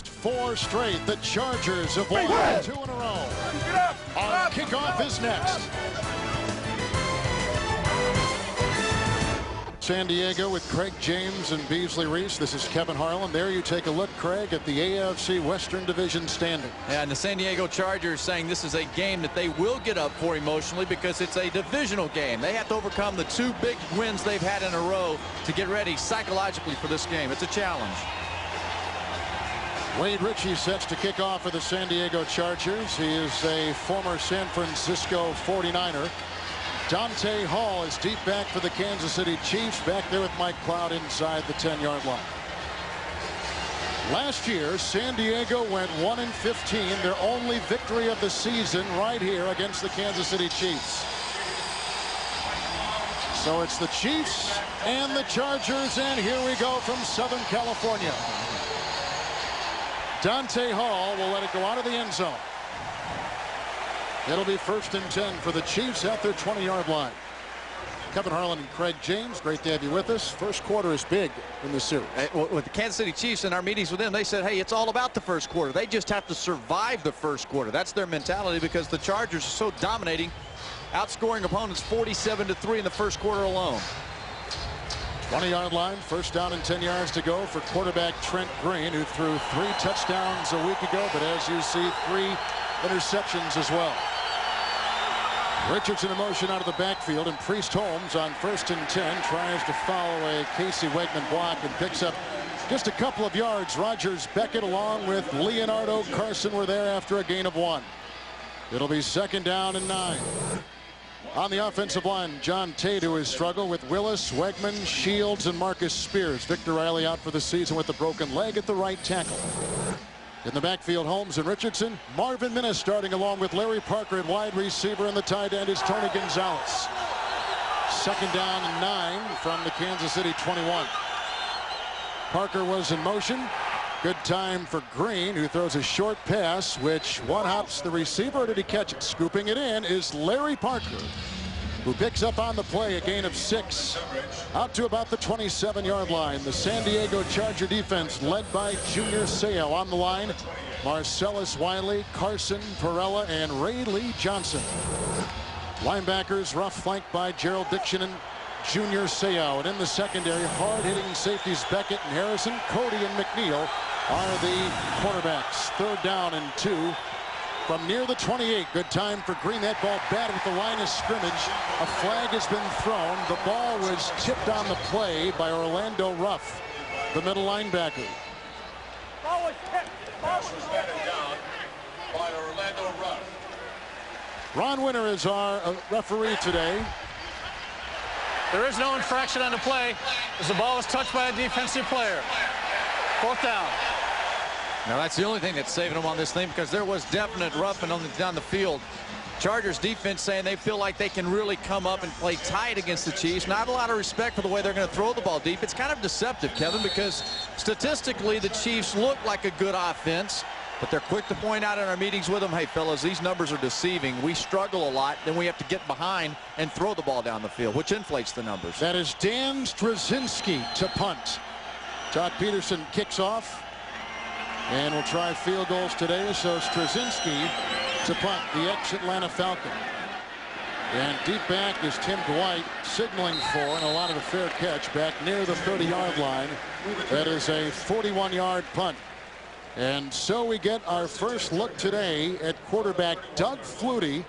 lost 4 straight. The Chargers have won 2 in a row. Our kickoff is next. San Diego with Craig James and Beasley Reese. This is Kevin Harlan. There you take a look, Craig, at the AFC Western Division standings. Yeah, and the San Diego Chargers saying this is a game that they will get up for emotionally because it's a divisional game. They have to overcome the 2 big wins they've had in a row to get ready psychologically for this game. It's a challenge. Wade Ritchie sets to kick off for the San Diego Chargers. He is a former San Francisco 49er. Dante Hall is deep back for the Kansas City Chiefs, back there with Mike Cloud inside the 10-yard line. Last year, San Diego went 1-15, their only victory of the season right here against the Kansas City Chiefs. So it's the Chiefs and the Chargers, and here we go from Southern California. Dante Hall will let it go out of the end zone. It'll be 1st and 10 for the Chiefs at their 20-yard line. Kevin Harlan and Craig James, great to have you with us. First quarter is big in this series. With the Kansas City Chiefs, in our meetings with them, they said, hey, it's all about the first quarter. They just have to survive the first quarter. That's their mentality because the Chargers are so dominating, outscoring opponents 47-3 in the first quarter alone. 20-yard line, 1st down and 10 yards to go for quarterback Trent Green, who threw 3 touchdowns a week ago, but as you see, 3 interceptions as well. Richardson in motion out of the backfield, and Priest Holmes on 1st and 10 tries to follow a Casey Wakeman block and picks up just a couple of yards. Rogers Beckett along with Leonardo Carson were there after a gain of 1. It'll be 2nd down and 9. On the offensive line, John Tate, who has struggled with Willis, Wegman, Shields, and Marcus Spears. Victor Riley out for the season with a broken leg at the right tackle. In the backfield, Holmes and Richardson. Marvin Minnis starting along with Larry Parker at wide receiver, and the tight end is Tony Gonzalez. 2nd down and 9 from the Kansas City 21. Parker was in motion. Good time for Green, who throws a short pass, which one-hops the receiver. Did he catch it? Scooping it in is Larry Parker, who picks up on the play a gain of 6 out to about the 27-yard line. The San Diego Charger defense led by Junior Seau. On the line, Marcellus Wiley, Carson Perella, and Ray Lee Johnson. Linebackers rough flanked by Gerald Dixon and Junior Seau. And in the secondary, hard-hitting safeties Beckett and Harrison, Cody and McNeil are the quarterbacks. 3rd down and 2. From near the 28, good time for Green. That ball batted at the line of scrimmage. A flag has been thrown. The ball was tipped on the play by Orlando Ruff, the middle linebacker. Ball was tipped. Ball was batted down by Orlando Ruff. Ron Winter is our referee today. There is no infraction on the play as the ball was touched by a defensive player. 4th down. Now that's the only thing that's saving them on this thing, because there was definite roughing down the field. Chargers defense saying they feel like they can really come up and play tight against the Chiefs. Not a lot of respect for the way they're going to throw the ball deep. It's kind of deceptive, Kevin, because statistically the Chiefs look like a good offense, but they're quick to point out in our meetings with them, hey fellas, these numbers are deceiving. We struggle a lot, then we have to get behind and throw the ball down the field, which inflates the numbers. That is Dan Straczynski to punt. Todd Peterson kicks off and will try field goals today. So Straczynski to punt, the ex-Atlanta Falcon. And deep back is Tim Dwight signaling for, and allotted a fair catch back near the 30-yard line. That is a 41-yard punt. And so we get our first look today at quarterback Doug Flutie,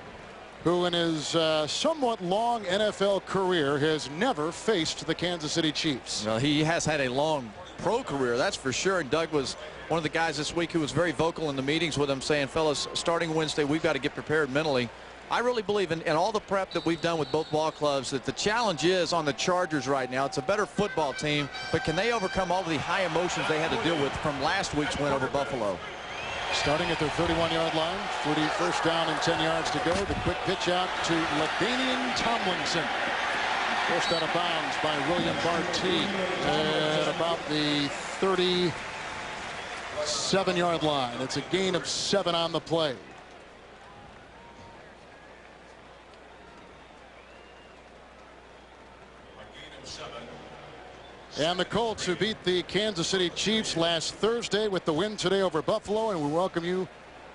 who in his somewhat long NFL career has never faced the Kansas City Chiefs. Well, he has had a long pro career, that's for sure. And Doug was one of the guys this week who was very vocal in the meetings with him, saying, fellas, starting Wednesday, we've got to get prepared mentally. I really believe in all the prep that we've done with both ball clubs that the challenge is on the Chargers right now. It's a better football team, but can they overcome all of the high emotions they had to deal with from last week's win over Buffalo? Starting at their 31-yard line, Flutie 1st down and 10 yards to go. The quick pitch out to LaDainian Tomlinson. Forced out of bounds by William Barty at about the 37-yard line. It's a gain of 7 on the play. And the Colts, who beat the Kansas City Chiefs last Thursday with the win today over Buffalo, and we welcome you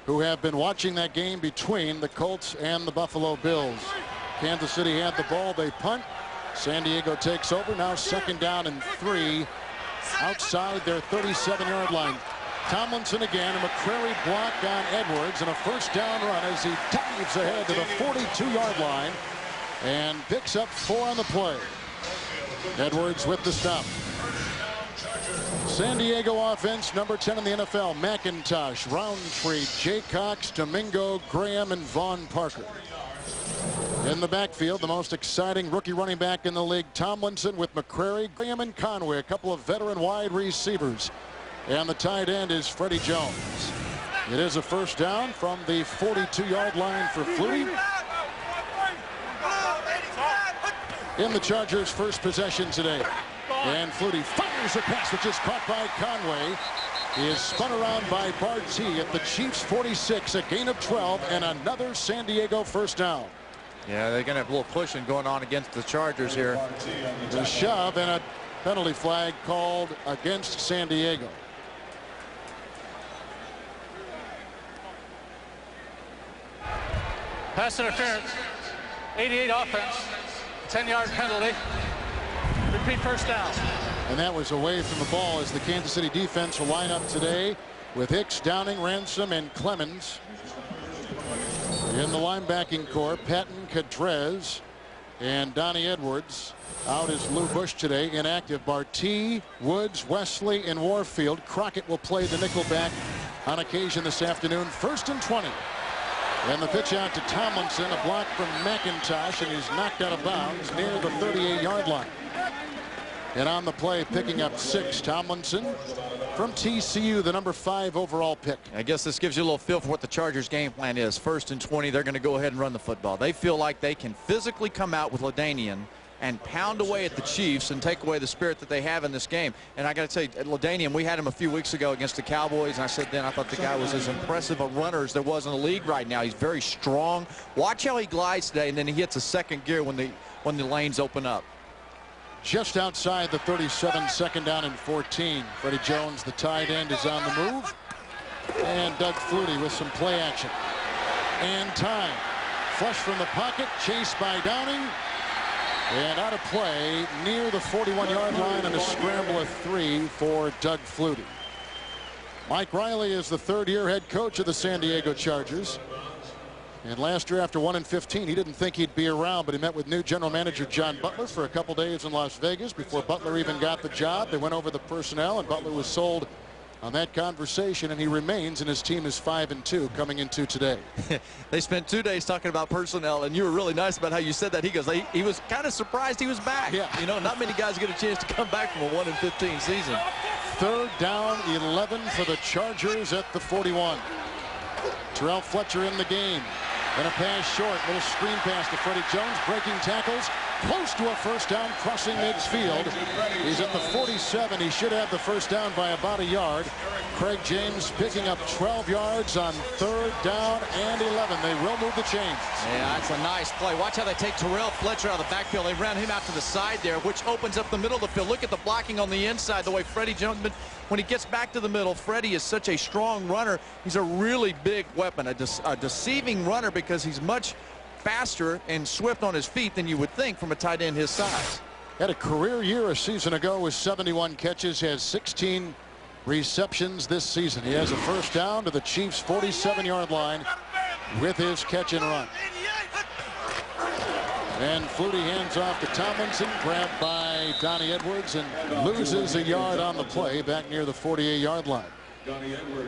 who have been watching that game between the Colts and the Buffalo Bills. Kansas City had the ball, they punt. San Diego takes over. Now 2nd down and 3 outside their 37-yard line. Tomlinson again, a McCrary block on Edwards, and a 1st down run as he dives ahead to the 42-yard line and picks up 4 on the play. Edwards with the stop. San Diego offense, number 10 in the NFL. McIntosh, Roundtree, Jay Cox, Domingo, Graham, and Vaughn Parker. In the backfield, the most exciting rookie running back in the league, Tomlinson, with McCrary, Graham, and Conway, a couple of veteran wide receivers. And the tight end is Freddie Jones. It is a 1st down from the 42-yard line for Flutie. In the Chargers' first possession today. And Flutie fires a pass which is caught by Conway. He is spun around by Barty at the Chiefs' 46, a gain of 12, and another San Diego 1st down. Yeah, they're going to have a little pushing going on against the Chargers here. The shove and a penalty flag called against San Diego. Pass interference. 88 offense. 10-yard penalty. Repeat 1st down. And that was away from the ball as the Kansas City defense will line up today with Hicks, Downing, Ransom, and Clemens. In the linebacking core, Patton, Cadrez, and Donnie Edwards. Out is Lou Bush today. Inactive Barty, Woods, Wesley, and Warfield. Crockett will play the nickelback on occasion this afternoon. 1st and 20. And the pitch out to Tomlinson, a block from McIntosh, and he's knocked out of bounds near the 38-yard line. And on the play, picking up 6, Tomlinson from TCU, the number 5 overall pick. I guess this gives you a little feel for what the Chargers' game plan is. 1st and 20, they're going to go ahead and run the football. They feel like they can physically come out with LaDainian and pound away at the Chiefs and take away the spirit that they have in this game. And I got to tell you, LaDainian, we had him a few weeks ago against the Cowboys, and I said then I thought the guy was as impressive a runner as there was in the league right now. He's very strong. Watch how he glides today, and then he hits a 2nd gear when the lanes open up. Just outside the 37, 2nd down and 14. Freddie Jones, the tight end, is on the move. And Doug Flutie with some play action. And time. Flush from the pocket, chased by Downing. And out of play near the 41-yard line on a scramble of 3 for Doug Flutie. Mike Riley is the 3rd-year head coach of the San Diego Chargers. And last year, after 1-15, he didn't think he'd be around, but he met with new general manager John Butler for a couple days in Las Vegas before Butler even got the job. They went over the personnel, and Butler was sold on that conversation, and he remains, and his team is 5-2 coming into today. They spent 2 days talking about personnel, and you were really nice about how you said that. He goes, he was kind of surprised he was back. Yeah. You know, not many guys get a chance to come back from a 1-15 season. 3rd down, 11 for the Chargers at the 41. Terrell Fletcher in the game. And a pass short, little screen pass to Freddie Jones, breaking tackles, close to a 1st down, crossing midfield. He's at the 47. He should have the 1st down by about a yard. Craig James picking up 12 yards on 3rd down and 11. They will move the chains. Yeah, that's a nice play. Watch how they take Terrell Fletcher out of the backfield. They ran him out to the side there, which opens up the middle of the field. Look at the blocking on the inside, the way Freddie Jones, when he gets back to the middle, Freddie is such a strong runner. He's a really big weapon, a deceiving runner because he's much faster and swift on his feet than you would think from a tight end his size. Had a career year a season ago with 71 catches, has 16 receptions this season. He has a 1st down to the Chiefs' 47-yard line with his catch and run. And Flutie hands off to Tomlinson, grabbed by Donnie Edwards, and loses a yard on the play back near the 48-yard line.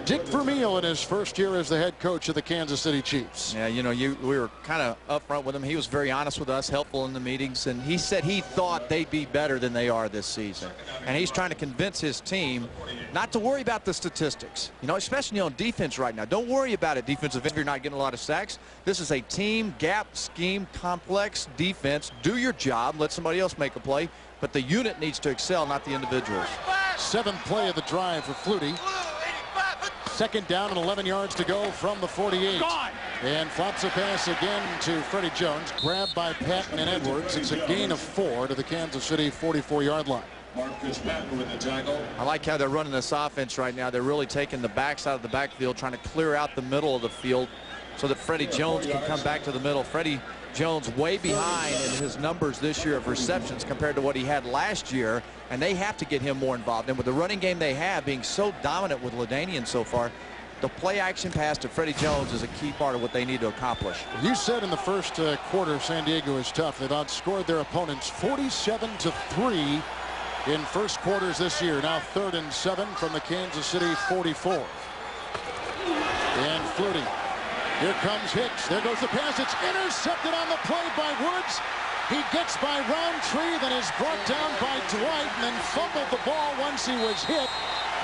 Dick Vermeil in his 1st year as the head coach of the Kansas City Chiefs. Yeah, you know, we were kind of upfront with him. He was very honest with us, helpful in the meetings, and he said he thought they'd be better than they are this season. And he's trying to convince his team not to worry about the statistics, you know, especially on defense right now. Don't worry about it, defensive end, if you're not getting a lot of sacks. This is a team, gap, scheme, complex defense. Do your job, let somebody else make a play, but the unit needs to excel, not the individuals. 7th play of the drive for Flutie. 2nd down and 11 yards to go from the 48. And flops a pass again to Freddie Jones. Grabbed by Patton and Edwards. It's a gain of 4 to the Kansas City 44-yard line. Marcus Patton with the tackle. I like how they're running this offense right now. They're really taking the backside of the backfield, trying to clear out the middle of the field so that Freddie Jones can come back to the middle. Freddie Jones way behind in his numbers this year of receptions compared to what he had last year, and they have to get him more involved. And with the running game they have being so dominant with LaDainian so far, the play action pass to Freddie Jones is a key part of what they need to accomplish. You said in the first quarter San Diego is tough. They've outscored their opponents 47-3 in first quarters this year. Now 3rd and 7 from the Kansas City 44. And Flutie. Here comes Hicks. There goes the pass. It's intercepted on the play by Woods. He gets by Roundtree, then is brought down by Dwight, and then fumbled the ball once he was hit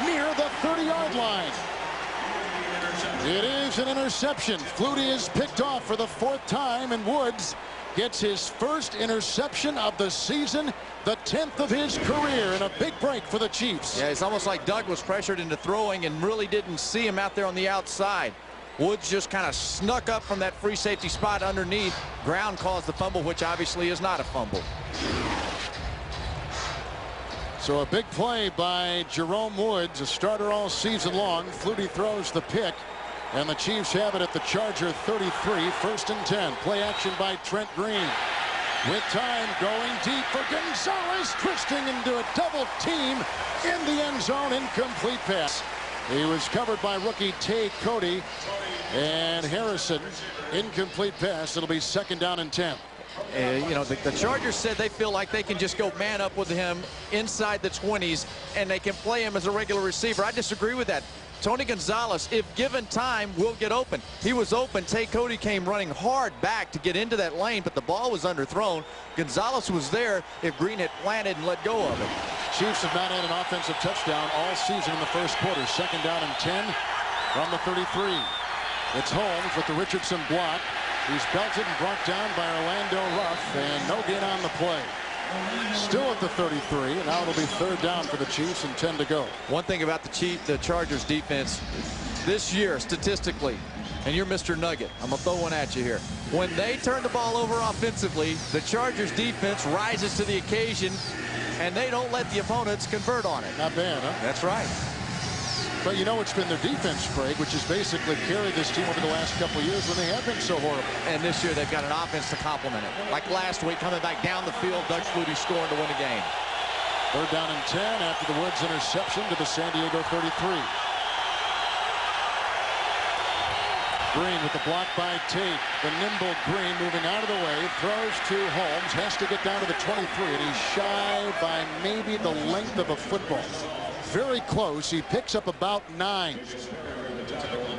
near the 30-yard line. It is an interception. Flutie is picked off for the 4th time, and Woods gets his first interception of the season, the 10th of his career, and a big break for the Chiefs. Yeah, it's almost like Doug was pressured into throwing and really didn't see him out there on the outside. Woods just kind of snuck up from that free safety spot underneath. Ground caused the fumble, which obviously is not a fumble. So a big play by Jerome Woods, a starter all season long. Flutie throws the pick, and the Chiefs have it at the Charger 33, 1st and 10. Play action by Trent Green. With time going deep for Gonzalez, twisting into a double team in the end zone. Incomplete pass. He was covered by rookie Tay Cody and Harrison. Incomplete pass. It'll be 2nd down and 10. You know, the Chargers said they feel like they can just go man up with him inside the 20s and they can play him as a regular receiver. I disagree with that. Tony Gonzalez, if given time, will get open. He was open. Tay Cody came running hard back to get into that lane, but the ball was underthrown. Gonzalez was there if Green had planted and let go of it. Chiefs have not had an offensive touchdown all season in the first quarter. 2nd down and 10 from the 33. It's Holmes with the Richardson block. He's belted and brought down by Orlando Ruff, and no gain on the play. Still at the 33, and now it'll be 3rd down for the Chiefs and 10 to go. One thing about the Chargers defense this year statistically, and you're Mr. Nugget, I'm gonna throw one at you here. When they turn the ball over offensively, the Chargers defense rises to the occasion and they don't let the opponents convert on it. Not bad, huh? That's right. But you know it's been their defense, Craig, which has basically carried this team over the last couple of years when they have been so horrible. And this year they've got an offense to complement it. Like last week, coming back down the field, Doug Flutie scoring to win a game. 3rd down and 10 after the Woods interception to the San Diego 33. Green with the block by Tate. The nimble Green moving out of the way, throws to Holmes, has to get down to the 23, and he's shy by maybe the length of a football. Very close. He picks up about 9.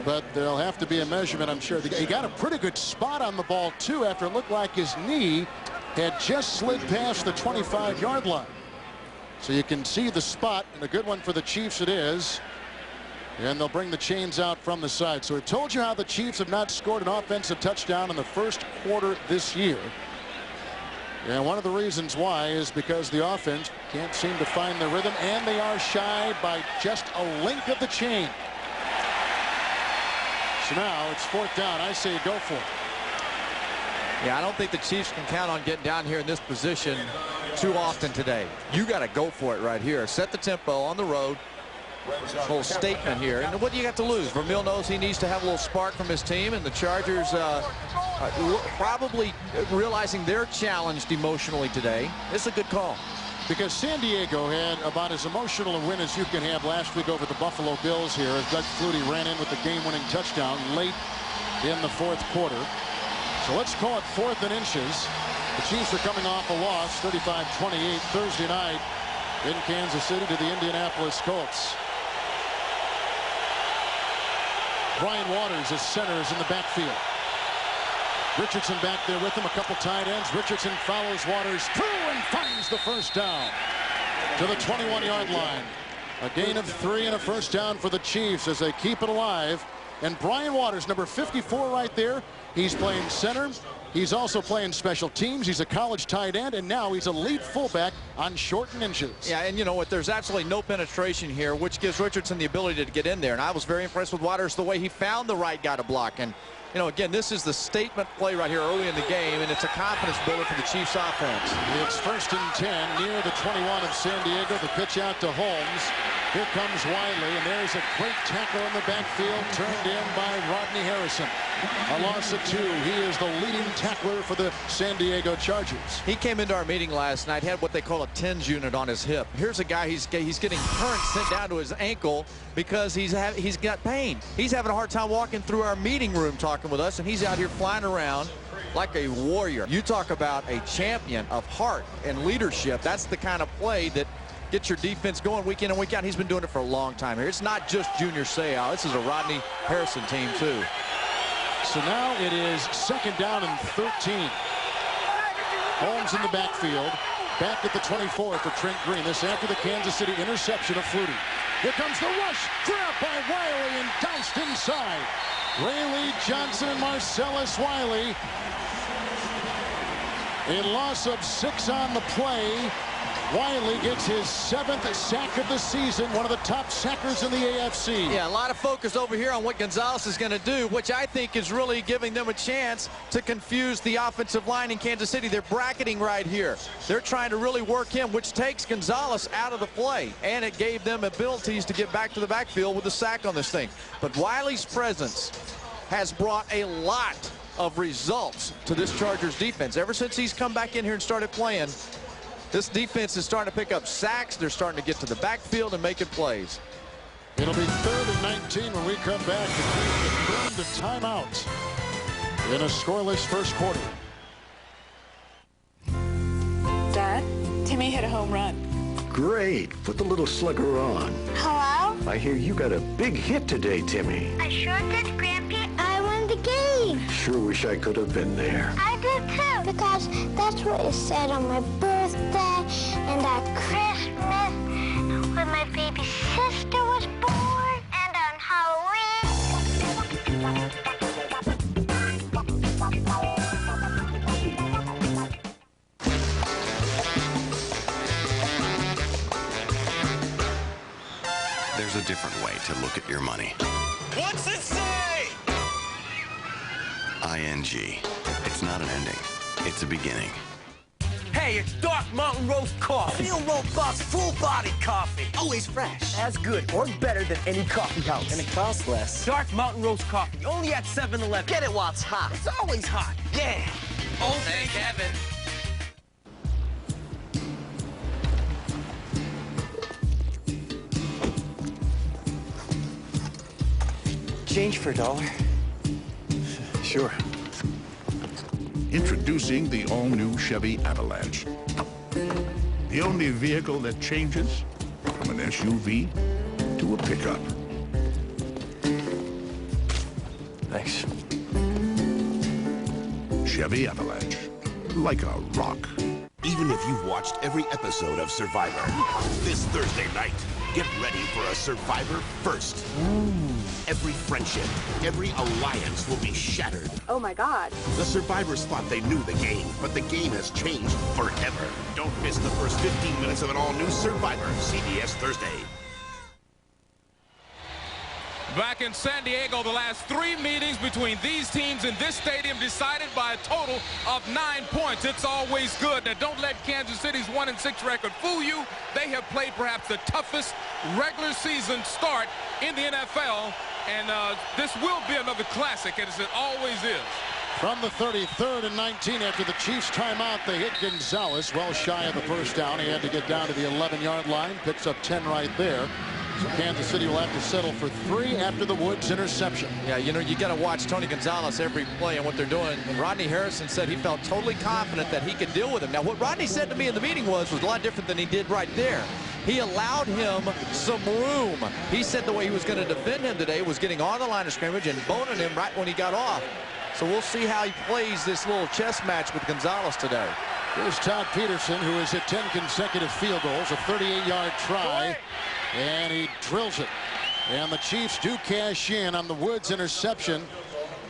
But there'll have to be a measurement, I'm sure. He got a pretty good spot on the ball, too, after it looked like his knee had just slid past the 25-yard line. So you can see the spot, and a good one for the Chiefs it is. And they'll bring the chains out from the side. So we've told you how the Chiefs have not scored an offensive touchdown in the first quarter this year. And one of the reasons why is because the offense can't seem to find their rhythm, and they are shy by just a length of the chain. So now it's 4th down. I say go for it. Yeah, I don't think the Chiefs can count on getting down here in this position too often today. You got to go for it right here. Set the tempo on the road. Whole statement here. And what do you got to lose? Vermeil knows he needs to have a little spark from his team, and the Chargers probably realizing they're challenged emotionally today. It's a good call. Because San Diego had about as emotional a win as you can have last week over the Buffalo Bills here, as Doug Flutie ran in with the game-winning touchdown late in the 4th quarter. So let's call it 4th and inches. The Chiefs are coming off a loss, 35-28 Thursday night in Kansas City to the Indianapolis Colts. Brian Waters as center is in the backfield. Richardson back there with him, a couple tight ends. Richardson follows Waters through and finds the 1st down to the 21-yard line. A gain of 3 and a 1st down for the Chiefs as they keep it alive. And Brian Waters, number 54 right there, he's playing center. He's also playing special teams. He's a college tight end, and now he's a lead fullback on 4th and inches. Yeah, and you know what? There's absolutely no penetration here, which gives Richardson the ability to get in there. And I was very impressed with Waters, the way he found the right guy to block. And You know, again, this is the statement play right here early in the game, and it's a confidence builder for the Chiefs offense. It's 1st and 10 near the 21 of San Diego. The pitch out to Holmes. Here comes Wiley, and there's a great tackle in the backfield turned in by Rodney Harrison. A loss of 2. He is the leading tackler for the San Diego Chargers. He came into our meeting last night, had what they call a TENS unit on his hip. Here's a guy, he's getting current sent down to his ankle because he's got pain. He's having a hard time walking through our meeting room talking with us, and he's out here flying around like a warrior. You talk about a champion of heart and leadership. That's the kind of play that gets your defense going week in and week out. He's been doing it for a long time here. It's not just Junior Seau. This is a Rodney Harrison team, too. So now it is 2nd down and 13. Holmes in the backfield. Back at the 24 for Trent Green. This after the Kansas City interception of Flutie. Here comes the rush. Grab by Wiley and diced inside. Rayleigh Johnson and Marcellus Wiley. A loss of 6 on the play. Wiley gets his 7th sack of the season, one of the top sackers in the AFC. Yeah, a lot of focus over here on what Gonzalez is going to do, which I think is really giving them a chance to confuse the offensive line in Kansas City. They're bracketing right here. They're trying to really work him, which takes Gonzalez out of the play, and it gave them abilities to get back to the backfield with a sack on this thing. But Wiley's presence has brought a lot of results to this Chargers defense. Ever since he's come back in here and started playing, this defense is starting to pick up sacks. They're starting to get to the backfield and making plays. It'll be 3rd and 19 when we come back. The timeout in a scoreless first quarter. Dad, Timmy hit a home run. Great. Put the little slugger on. Hello? I hear you got a big hit today, Timmy. I sure did, Grampy. I won the game. Sure wish I could have been there. I did too. Because that's what it said on my birthday and at Christmas when my baby sister was born and on Halloween. There's a different way to look at your money. What's it say? ING. It's not an ending. It's a beginning. Hey, it's Dark Mountain Roast Coffee. Real robust, full-body coffee. Always fresh. As good or better than any coffee house. And it costs less. Dark Mountain Roast Coffee, only at 7-Eleven. Get it while it's hot. It's always hot. Yeah. Oh, thank heaven. Change for $1. Sure. Introducing the all-new Chevy Avalanche. The only vehicle that changes from an SUV to a pickup. Thanks. Chevy Avalanche. Like a rock. Even if you've watched every episode of Survivor, this Thursday night, get ready for a Survivor first. Every friendship, every alliance will be shattered. Oh my God. The survivors thought they knew the game, but the game has changed forever. Don't miss the first 15 minutes of an all-new Survivor, CBS Thursday. Back in San Diego, the last 3 meetings between these teams in this stadium decided by a total of 9 points. It's always good. Now, don't let Kansas City's 1-6 record fool you. They have played perhaps the toughest regular season start in the NFL, and this will be another classic, as it always is. From the 33rd and 19 after the Chiefs timeout, they hit Gonzalez well shy of the first down. He had to get down to the 11-yard line, picks up 10 right there. So Kansas City will have to settle for 3 after the Woods interception. Yeah, you know, you got to watch Tony Gonzalez every play and what they're doing. And Rodney Harrison said he felt totally confident that he could deal with him. Now, what Rodney said to me in the meeting was a lot different than he did right there. He allowed him some room. He said the way he was going to defend him today was getting on the line of scrimmage and boning him right when he got off. So we'll see how he plays this little chess match with Gonzalez today. Here's Todd Peterson, who has hit 10 consecutive field goals, a 38-yard try, and he drills it. And the Chiefs do cash in on the Woods interception,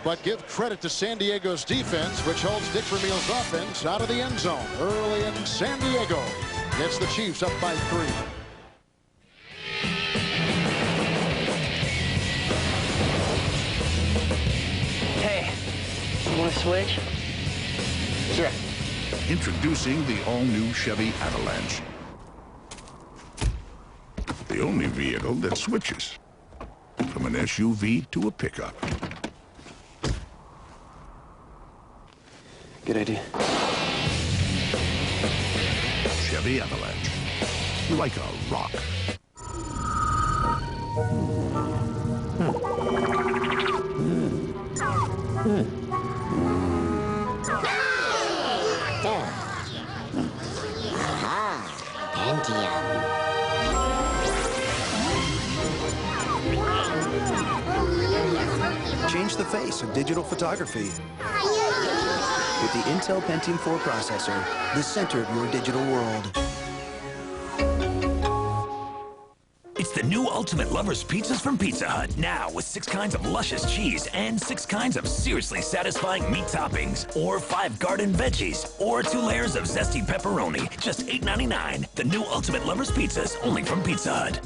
but give credit to San Diego's defense, which holds Dick Vermeil's offense out of the end zone early in San Diego. Gets the Chiefs up by 3. Hey, want to switch? Sure. Introducing the all-new Chevy Avalanche. The only vehicle that switches from an SUV to a pickup. Good idea. Chevy Avalanche. Like a rock. Change the face of digital photography. With the Intel Pentium 4 processor, the center of your digital world. It's the new Ultimate Lovers Pizzas from Pizza Hut, now with 6 kinds of luscious cheese and 6 kinds of seriously satisfying meat toppings, or 5 garden veggies, or 2 layers of zesty pepperoni, just $8.99. The new Ultimate Lovers Pizzas, only from Pizza Hut.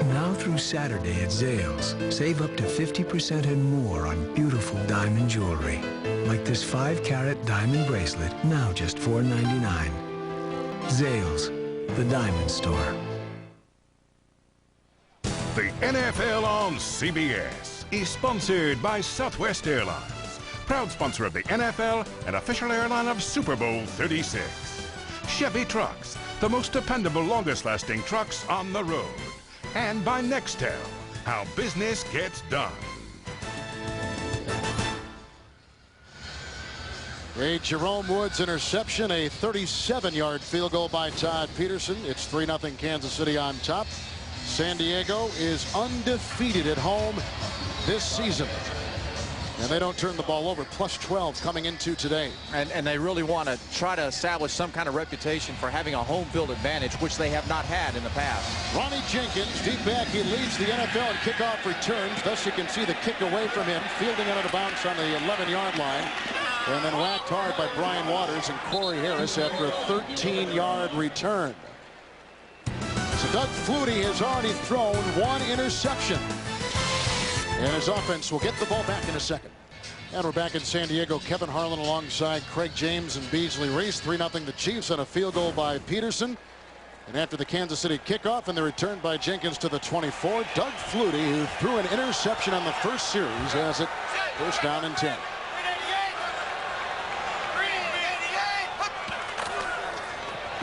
Now through Saturday at Zales, save up to 50% and more on beautiful diamond jewelry. Like this 5-carat diamond bracelet, now just $4.99. Zales, the diamond store. The NFL on CBS is sponsored by Southwest Airlines, proud sponsor of the NFL and official airline of Super Bowl 36. Chevy Trucks, the most dependable, longest-lasting trucks on the road. And by Nextel, how business gets done. A Jerome Woods interception, a 37-yard field goal by Todd Peterson. It's 3-0 Kansas City on top. San Diego is undefeated at home this season. And they don't turn the ball over. Plus 12 coming into today. And they really want to try to establish some kind of reputation for having a home field advantage, which they have not had in the past. Ronnie Jenkins, deep back, he leads the NFL in kickoff returns. Thus you can see the kick away from him. Fielding out of bounds on the 11-yard line. And then whacked hard by Brian Waters and Corey Harris after a 13-yard return. So Doug Flutie has already thrown 1 interception. And his offense will get the ball back in a second. And we're back in San Diego. Kevin Harlan alongside Craig James and Beasley Reese. 3-0 the Chiefs on a field goal by Peterson. And after the Kansas City kickoff and the return by Jenkins to the 24, Doug Flutie, who threw an interception on the first series, has it first down and 10.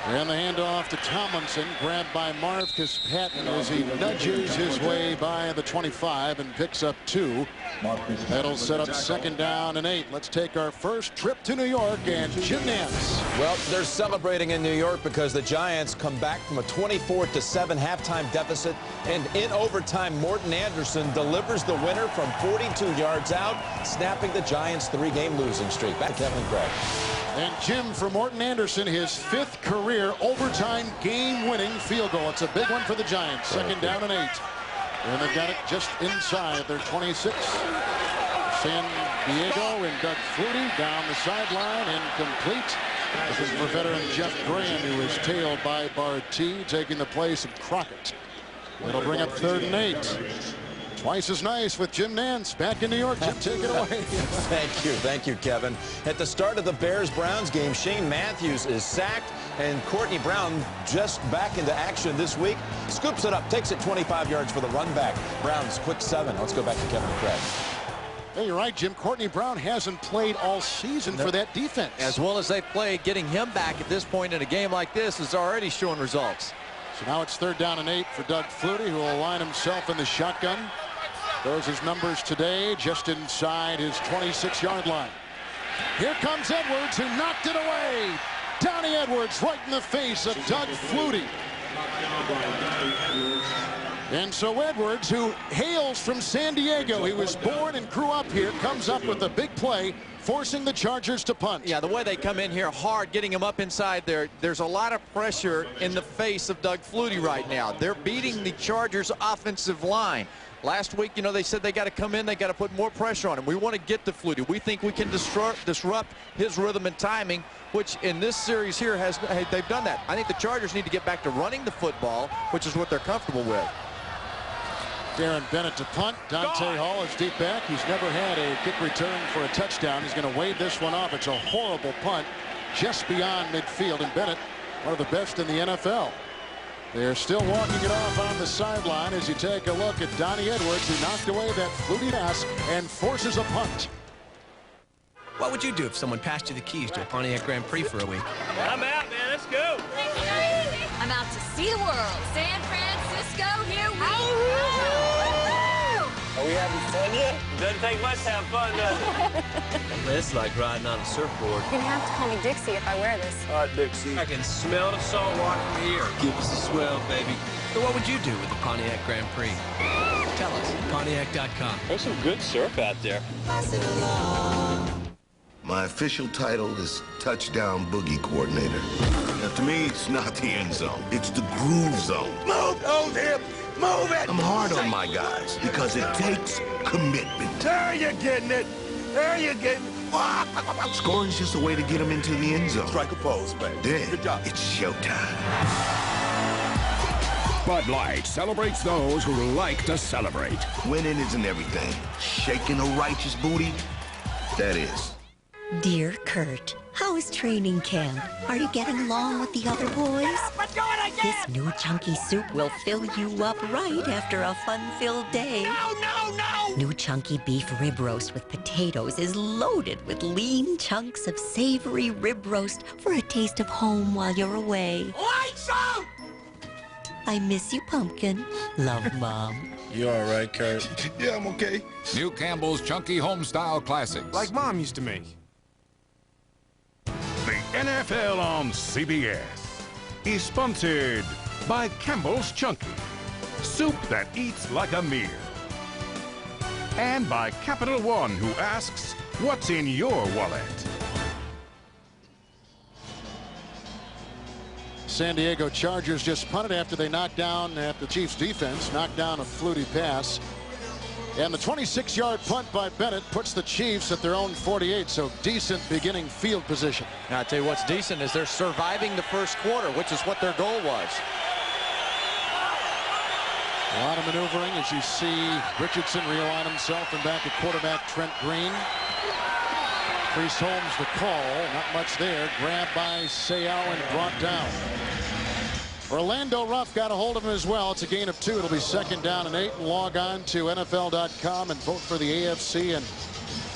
And the handoff to Tomlinson, grabbed by Marvcus Patton as he nudges his way by the 25 and picks up 2. That'll set up 2nd down and 8. Let's take our first trip to New York and Jim Nance. Well, they're celebrating in New York because the Giants come back from a 24-7 halftime deficit, and in overtime, Morton Anderson delivers the winner from 42 yards out, snapping the Giants' 3-game losing streak. Back to Kevin and Craig. And Jim, for Morton Anderson, his 5th career overtime game-winning field goal. It's a big one for the Giants. 2nd down and 8. And they've got it just inside their 26. San Diego and Doug Flutie down the sideline, incomplete. This is for veteran Jeff Graham, who was tailed by Barty, taking the place of Crockett. It'll bring up 3rd and 8. Twice as nice with Jim Nance back in New York. Jim, take it away. Thank you, Kevin. At the start of the Bears-Browns game, Shane Matthews is sacked, and Courtney Brown, just back into action this week, scoops it up, takes it 25 yards for the run back. Browns quick 7. Let's go back to Kevin and Craig. Hey, you're right, Jim. Courtney Brown hasn't played all season for that defense. As well as they played, getting him back at this point in a game like this is already showing results. So now it's 3rd down and 8 for Doug Flutie, who will line himself in the shotgun. Those his numbers today, just inside his 26-yard line. Here comes Edwards, who knocked it away. Donnie Edwards right in the face of Doug Flutie. And so Edwards, who hails from San Diego, he was born and grew up here, comes up with a big play, forcing the Chargers to punt. Yeah, the way they come in here hard, getting him up inside there, there's a lot of pressure in the face of Doug Flutie right now. They're beating the Chargers' offensive line. Last week, you know, they said they got to come in, they got to put more pressure on him. We want to get to Flutie. We think we can disrupt his rhythm and timing, which in this series here they've done that. I think the Chargers need to get back to running the football, which is what they're comfortable with. Aaron Bennett to punt. Dante Hall is deep back. He's never had a kick return for a touchdown. He's going to wave this one off. It's a horrible punt just beyond midfield. And Bennett, one of the best in the NFL. They're still walking it off on the sideline as you take a look at Donnie Edwards, who knocked away that fluty pass and forces a punt. What would you do if someone passed you the keys to a Pontiac Grand Prix for a week? I'm out, man. Let's go. I'm out to see the world. San Francisco, here we go. Are we having fun yet? Doesn't take much to have fun, does it? It's like riding on a surfboard. You're gonna have to call me Dixie if I wear this. All right, Dixie. I can smell the salt water from here. Give us a swell, baby. So what would you do with the Pontiac Grand Prix? Tell us. Pontiac.com. There's some good surf out there. My official title is Touchdown Boogie Coordinator. Now, to me, it's not the end zone. It's the groove zone. Move those hips! Move it! I'm hard on my guys because it takes commitment. There you're getting it. There you're getting it. Scoring's just a way to get them into the end zone. Strike a pose, baby. Then, Good job. it's showtime. Bud Light celebrates those who like to celebrate. Winning isn't everything. Shaking a righteous booty, that is. Dear Kurt, how is training camp? Are you getting along with the other boys? Let's go it again! This new chunky soup will fill you up right after a fun-filled day. No! New chunky beef rib roast with potatoes is loaded with lean chunks of savory rib roast for a taste of home while you're away. Lights out! I miss you, Pumpkin. Love, Mom. You all right, Kurt? Yeah, I'm okay. New Campbell's Chunky Homestyle Classics. Like Mom used to make. The NFL on CBS is sponsored by Campbell's Chunky, soup that eats like a meal. And by Capital One, who asks, what's in your wallet? San Diego Chargers just punted after they knocked down at the Chiefs defense, knocked down a fluty pass. And the 26-yard punt by Bennett puts the Chiefs at their own 48, so decent beginning field position. Now, I'll tell you what's decent is they're surviving the first quarter, which is what their goal was. A lot of maneuvering as you see Richardson realign himself and back at quarterback Trent Green. Brees Holmes the call, not much there. Grabbed by Sayal and brought down. Orlando Ruff got a hold of him as well. It's a gain of 2. It'll be 2nd down and 8. And log on to NFL.com and vote for the AFC and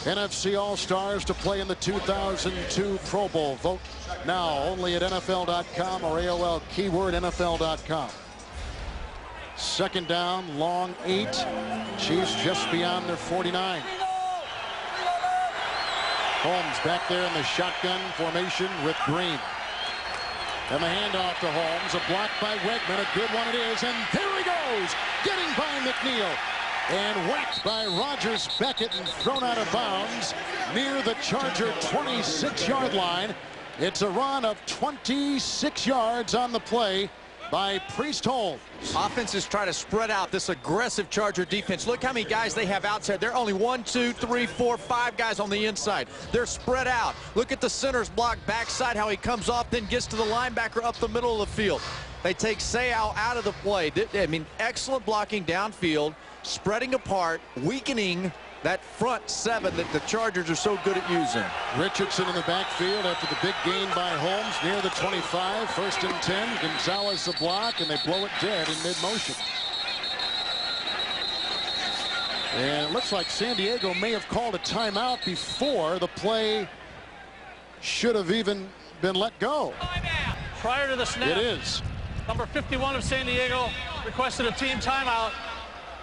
NFC All-Stars to play in the 2002 Pro Bowl. Vote now only at NFL.com or AOL keyword NFL.com. 2nd down, long 8. Chiefs just beyond their 49. Holmes back there in the shotgun formation with Green. And the handoff to Holmes, a block by Wegman, a good one it is, and there he goes, getting by McNeil. And whacked by Rogers Beckett and thrown out of bounds near the Charger 26-yard line. It's a run of 26 yards on the play by Priest Holmes. Offenses try to spread out this aggressive Charger defense. Look how many guys they have outside. They're only 1, 2, 3, 4, 5 guys on the inside. They're spread out. Look at the center's block backside, how he comes off, then gets to the linebacker up the middle of the field. They take Sayal out of the play. I mean, excellent blocking downfield, spreading apart, weakening that front 7 that the Chargers are so good at using. Richardson in the backfield after the big gain by Holmes near the 25. 1st and 10. Gonzalez the block, and they blow it dead in mid-motion. And it looks like San Diego may have called a timeout before the play should have even been let go. Prior to the snap, it is. Number 51 of San Diego requested a team timeout.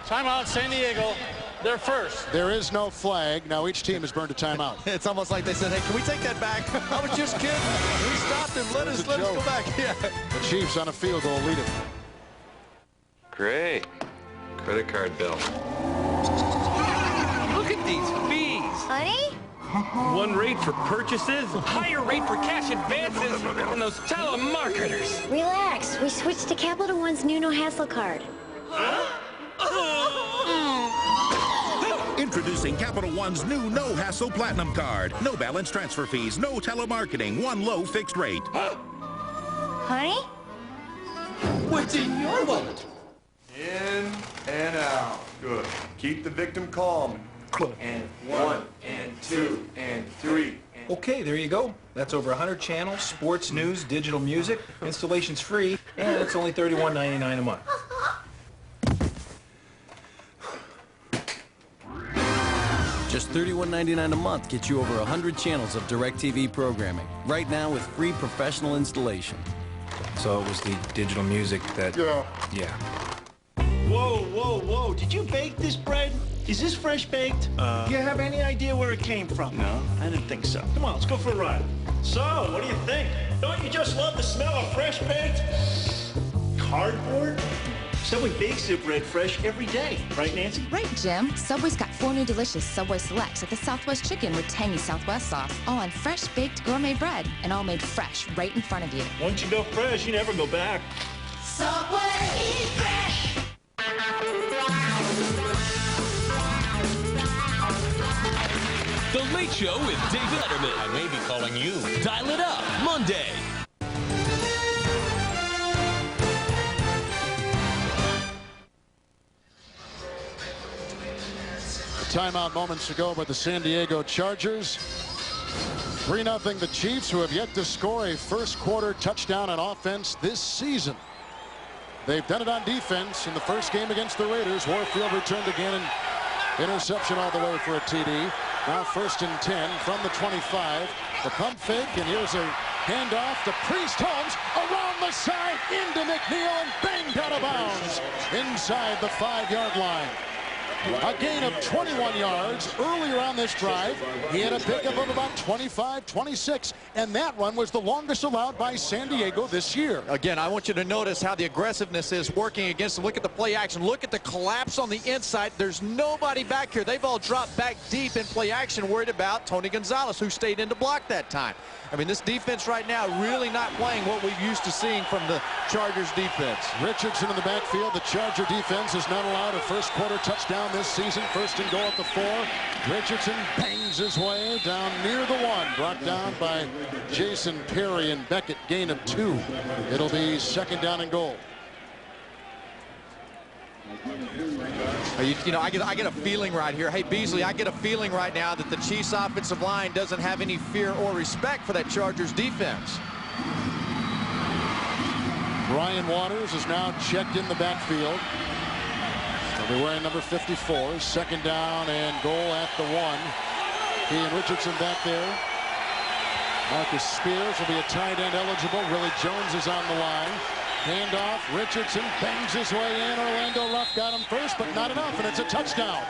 Timeout, San Diego. They're first. There is no flag. Now each team has burned a timeout. It's almost like they said, hey, can we take that back? I was just kidding. We stopped him. Let us go back. Yeah. The Chiefs on a field goal lead it. Great. Credit card bill. Look at these fees. Honey? One rate for purchases, higher rate for cash advances, and those telemarketers. Relax. We switched to Capital One's new no-hassle card. Introducing Capital One's new no-hassle Platinum Card. No balance transfer fees, no telemarketing, one low fixed rate. Honey? What's in your wallet? In and out. Keep the victim calm. And 1, and 2, and 3. Okay, there you go. That's over 100 channels, sports, news, digital music. Installation's free, and it's only $31.99 a month. Just $31.99 a month gets you over 100 channels of DirecTV programming. Right now with free professional installation. So it was the digital music that... Yeah. Whoa, whoa, whoa. Did you bake this bread? Is this fresh baked? Do you have any idea where it came from? No. I didn't think so. Come on, let's go for a ride. So, what do you think? Don't you just love the smell of fresh baked cardboard? Subway bakes their bread fresh every day. Right, Nancy? Right, Jim. Subway's got 4 new delicious Subway Selects like the Southwest Chicken with tangy Southwest sauce, all on fresh baked gourmet bread, and all made fresh right in front of you. Once you go fresh, you never go back. Subway, eat fresh! The Late Show with David Letterman. I may be calling you. Dial It Up, Monday. Timeout moments ago by the San Diego Chargers. 3-0 the Chiefs, who have yet to score a first-quarter touchdown on offense this season. They've done it on defense in the first game against the Raiders. Warfield returned again, and interception all the way for a TD. Now 1st and 10 from the 25. The pump fake, and here's a handoff to Priest Holmes around the side into McNeil and banged out of bounds inside the 5-yard line. A gain of 21 yards earlier on this drive. He had a pickup of about 25, 26, and that one was the longest allowed by San Diego this year. Again, I want you to notice how the aggressiveness is working against them. Look at the play action. Look at the collapse on the inside. There's nobody back here. They've all dropped back deep in play action, worried about Tony Gonzalez, who stayed in to block that time. I mean, this defense right now really not playing what we're used to seeing from the Chargers defense. Richardson in the backfield. The Charger defense has not allowed a first-quarter touchdown this season. 1st and goal at the 4. Richardson bangs his way down near the 1. Brought down by Jason Perry and Beckett. Gain of 2. It'll be 2nd down and goal. You know, I get a feeling right here. Hey, Beasley, I get a feeling right now that the Chiefs offensive line doesn't have any fear or respect for that Chargers defense. Ryan Waters is now checked in the backfield. He'll be wearing number 54. 2nd down and goal at the 1. He and Richardson back there. Marcus Spears will be a tight end eligible. Willie Jones is on the line. Handoff. Richardson bangs his way in. Orlando Ruff got him first, but not enough, and it's a touchdown.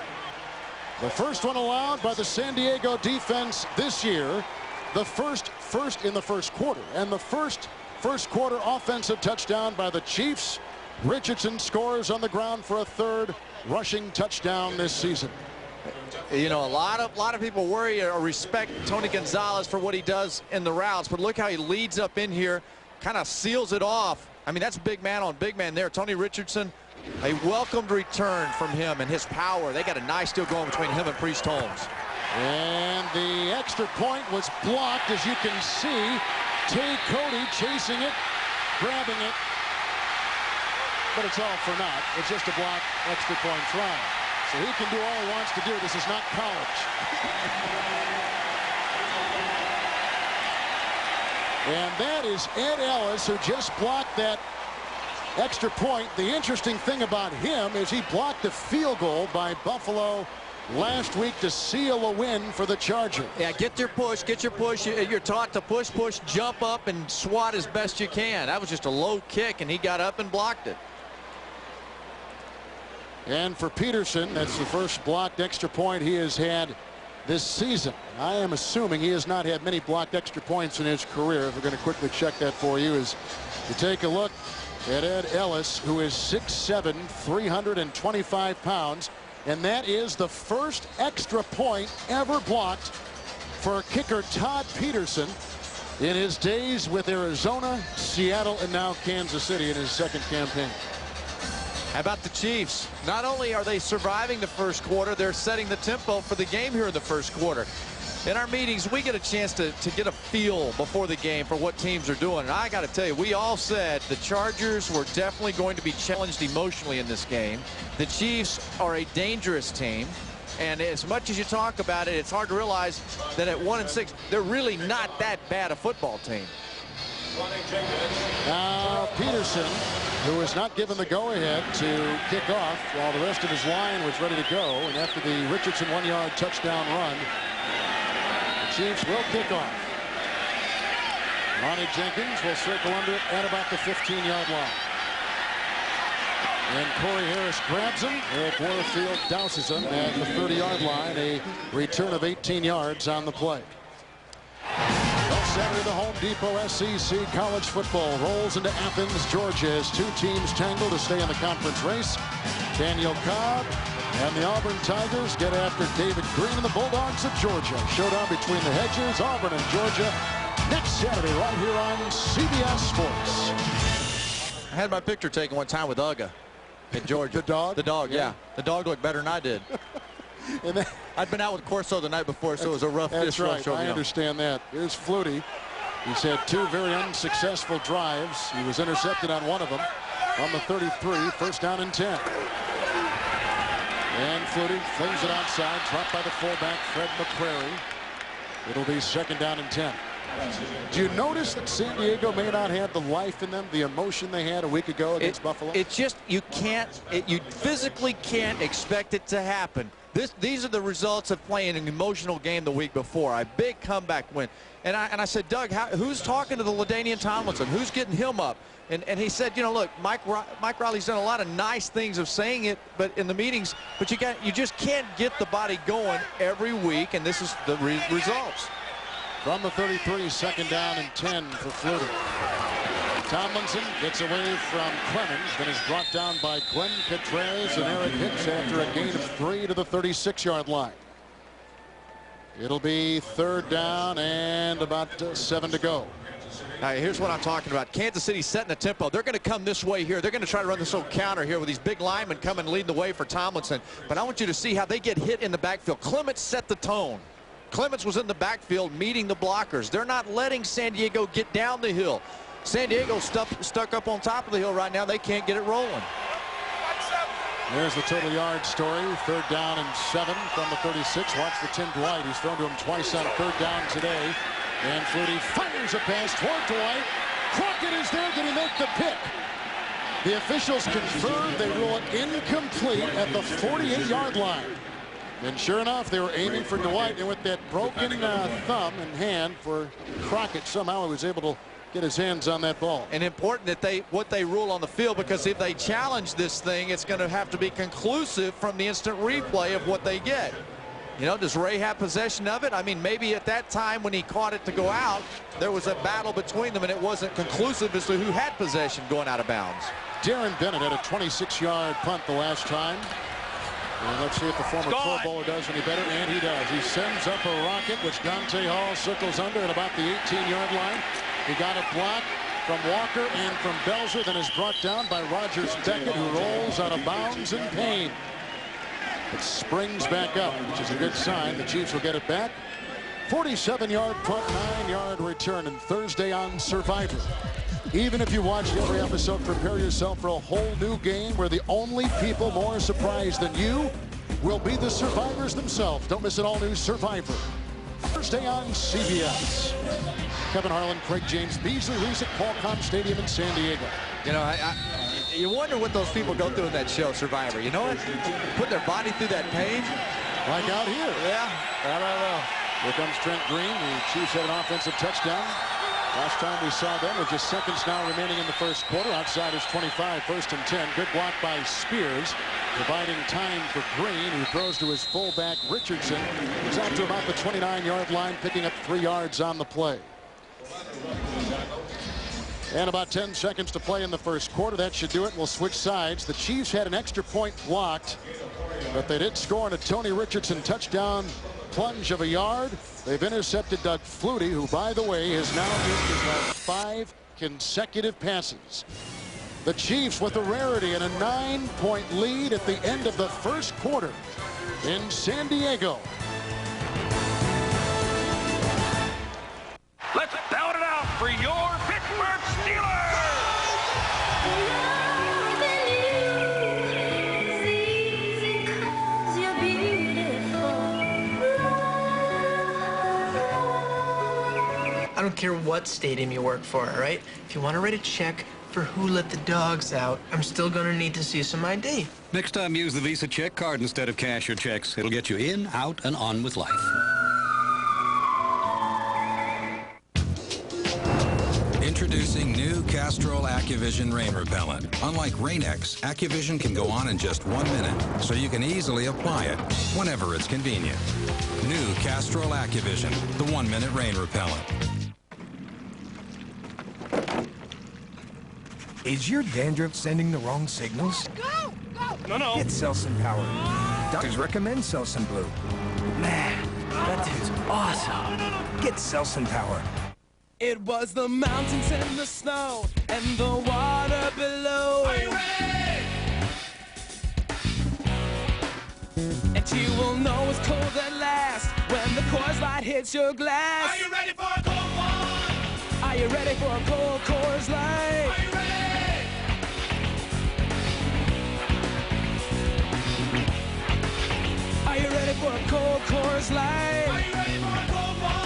The first one allowed by the San Diego defense this year. The first in the first quarter, and the first quarter offensive touchdown by the Chiefs. Richardson scores on the ground for a 3rd rushing touchdown this season. You know, a lot of people worry or respect Tony Gonzalez for what he does in the routes, but look how he leads up in here, kind of seals it off. I mean, that's big man on big man there. Tony Richardson, a welcomed return from him and his power. They got a nice deal going between him and Priest Holmes. And the extra point was blocked, as you can see. Tay Cody chasing it, grabbing it, but it's all for naught. It's just a block extra point try. So he can do all he wants to do. This is not college. And that is Ed Ellis, who just blocked that extra point. The interesting thing about him is he blocked a field goal by Buffalo last week to seal a win for the Chargers. Yeah, get your push, get your push. You're taught to push, jump up, and swat as best you can. That was just a low kick, and he got up and blocked it. And for Peterson, that's the first blocked extra point he has had this season. I am assuming he has not had many blocked extra points in his career. If we're going to quickly check that for you, is to take a look at Ed Ellis, who is 6'7", 325 pounds. And that is the first extra point ever blocked for kicker Todd Peterson in his days with Arizona, Seattle, and now Kansas City in his 2nd campaign. How about the Chiefs? Not only are they surviving the first quarter, they're setting the tempo for the game here in the first quarter. in our meetings, we get a chance to get a feel before the game for what teams are doing. And I got to tell you, we all said the Chargers were definitely going to be challenged emotionally in this game. The Chiefs are a dangerous team. And as much as you talk about it, it's hard to realize that at 1-6, they're really not that bad a football team. Now Peterson, who was not given the go-ahead to kick off while the rest of his line was ready to go. And after the Richardson 1-yard touchdown run, the Chiefs will kick off. Lonnie Jenkins will circle under it at about the 15-yard line. And Corey Harris grabs him. Eric Warfield douses him at the 30-yard line. A return of 18 yards on the play. Saturday, the Home Depot SEC college football rolls into Athens, Georgia, as two teams tangle to stay in the conference race. Daniel Cobb and the Auburn Tigers get after David Green and the Bulldogs of Georgia. Showdown between the Hedgers, Auburn, and Georgia next Saturday right here on CBS Sports. I had my picture taken one time with Uga in Georgia. The dog? The dog, yeah. The dog looked better than I did. I'd been out with Corso the night before, so it was a rough That's right. show. I understand that. Here's Flutie. He's had two very unsuccessful drives. He was intercepted on one of them on the 33, first down and 10. And Flutie flings it outside, dropped by the fullback, Fred McCrary. It'll be second down and 10. Do you notice that San Diego may not have the life in them, the emotion they had a week ago against Buffalo? It just, you physically can't expect it to happen. These are the results of playing an emotional game the week before. A big comeback win. And I said, Doug, who's talking to the LaDainian Tomlinson? Who's getting him up? And he said, you know, look, Mike Riley's done a lot of nice things of saying it, but in the meetings, but you just can't get the body going every week, and this is the results. From the 33, second down and 10 for Flutie. Tomlinson gets away from Clemens, then is brought down by Glenn Catrez and Eric Hicks after a gain of 3 to the 36-yard line. It'll be third down and about 7 to go. Now, here's what I'm talking about. Kansas City setting the tempo. They're going to come this way here. They're going to try to run this little counter here with these big linemen coming leading the way for Tomlinson. But I want you to see how they get hit in the backfield. Clements set the tone. Clements was in the backfield meeting the blockers. They're not letting San Diego get down the hill. San Diego stuck up on top of the hill right now. They can't get it rolling. There's the total yard story. Third down and 7 from the 36. Watch for Tim Dwight. He's thrown to him twice on third down today. And Flutie fires a pass toward Dwight. Crockett is there. Did he make the pick? The officials confirmed they rule it incomplete at the 48-yard line. And sure enough, they were aiming for Dwight, and with that broken thumb and hand for Crockett, somehow he was able to get his hands on that ball. And important that what they rule on the field, because if they challenge this thing, it's going to have to be conclusive from the instant replay of what they get. You know, does Ray have possession of it? I mean, maybe at that time when he caught it to go out, there was a battle between them, and it wasn't conclusive as to who had possession going out of bounds. Darren Bennett had a 26-yard punt the last time. And let's see if the former Pro Bowler does any better, and he does. He sends up a rocket, which Dante Hall circles under at about the 18-yard line. He got a block from Walker and from Belzer, then is brought down by Rogers Beckett, who rolls out of bounds in pain. It springs back up, which is a good sign. The Chiefs will get it back. 47-yard punt, 9-yard return, and Thursday on Survivor. Even if you watched every episode, prepare yourself for a whole new game where the only people more surprised than you will be the survivors themselves. Don't miss an all-new Survivor. Thursday on CBS. Kevin Harlan, Craig James, Beasley Reese at Qualcomm Stadium in San Diego. You know, you wonder what those people go through in that show, Survivor. You know what? Put their body through that pain. Like out here. Yeah, I don't know. Here comes Trent Green. The Chiefs had an offensive touchdown. Last time we saw them with just seconds now remaining in the first quarter. Outside is 25, first and 10. Good block by Spears, providing time for Green, who throws to his fullback Richardson. He's out to about the 29-yard line, picking up 3 yards on the play. And about 10 seconds to play in the first quarter. That should do it. We'll switch sides. The Chiefs had an extra point blocked, but they did score on a Tony Richardson touchdown plunge of a yard. They've intercepted Doug Flutie, who, by the way, has now missed his last 5 consecutive passes. The Chiefs with a rarity and a 9-point lead at the end of the first quarter in San Diego. I don't care what stadium you work for, all right? If you want to write a check for who let the dogs out, I'm still going to need to see some ID. Next time, use the Visa check card instead of cash or checks. It'll get you in, out, and on with life. Introducing new Castrol AccuVision Rain Repellent. Unlike Rain-X, AccuVision can go on in just 1 minute, so you can easily apply it whenever it's convenient. New Castrol AccuVision, the 1-minute rain repellent. Is your dandruff sending the wrong signals? Go! Go! No. Get Selsun Power. Doctors recommend Selsun Blue. Man, that dude's awesome. Get Selsun Power. It was the mountains and the snow and the water below. Are you ready? And you will know it's cold at last when the Coors Light hits your glass. Are you ready for a cold one? Are you ready for a cold Coors Light? Are you ready? Are you ready for a cold Coors Light? Are you ready for a cold one?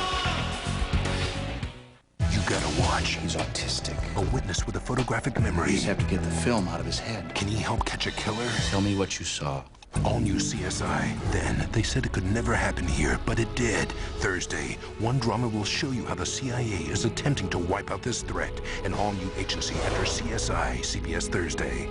You gotta watch. He's autistic. A witness with a photographic memory. You just have to get the film out of his head. Can he help catch a killer? Tell me what you saw. All new CSI. Then, they said it could never happen here, but it did. Thursday, one drama will show you how the CIA is attempting to wipe out this threat. An all-new agency after CSI, CBS Thursday.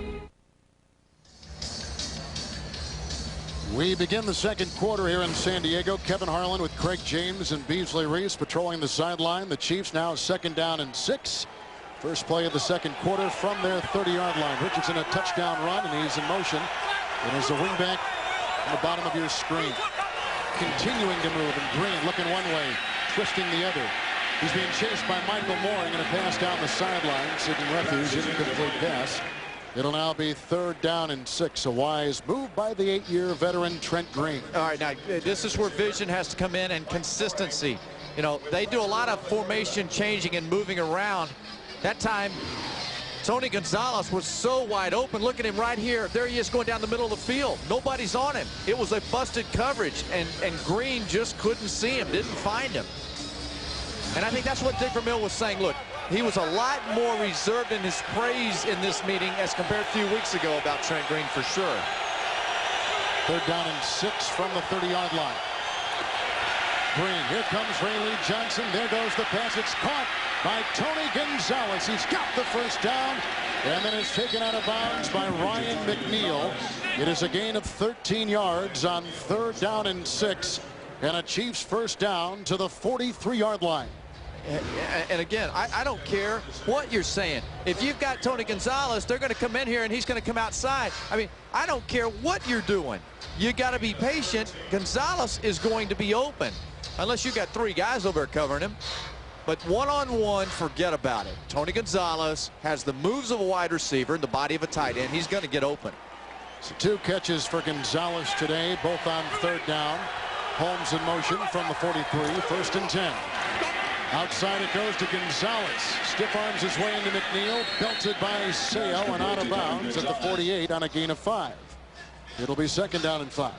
We begin the second quarter here in San Diego. Kevin Harlan with Craig James and Beasley Reese patrolling the sideline. The Chiefs now 2nd down and 6. First play of the second quarter from their 30-yard line. Richardson a touchdown run, and he's in motion. And is a wingback on the bottom of your screen. Continuing to move, and Green looking one way, twisting the other. He's being chased by Michael Moore, and going to pass down the sideline, seeking refuge, incomplete pass. It'll now be 3rd down and 6. A wise move by the 8-year veteran Trent Green. All right, now this is where vision has to come in and consistency. You know, they do a lot of formation changing and moving around. That time, Tony Gonzalez was so wide open. Look at him right here. There he is going down the middle of the field. Nobody's on him. It was a busted coverage, and Green just couldn't see him, didn't find him. And I think that's what Dick Vermeil was saying. Look, he was a lot more reserved in his praise in this meeting as compared to a few weeks ago about Trent Green, for sure. 3rd down and 6 from the 30-yard line. Green, here comes Ray Johnson. There goes the pass. It's caught by Tony Gonzalez. He's got the first down, and then it's taken out of bounds by Ryan McNeil. It is a gain of 13 yards on 3rd down and 6, and a Chiefs first down to the 43-yard line. And again, I don't care what you're saying. If you've got Tony Gonzalez, they're going to come in here and he's going to come outside. I mean, I don't care what you're doing. You got to be patient. Gonzalez is going to be open, unless you got 3 guys over there covering him. But one-on-one, forget about it. Tony Gonzalez has the moves of a wide receiver and the body of a tight end. He's going to get open. So 2 catches for Gonzalez today, both on 3rd down. Holmes in motion from the 43, 1st and 10. Outside it goes to Gonzalez. Stiff arms his way into McNeil. Belted by Sale and out of bounds at the 48 on a gain of 5. It'll be 2nd down and 5.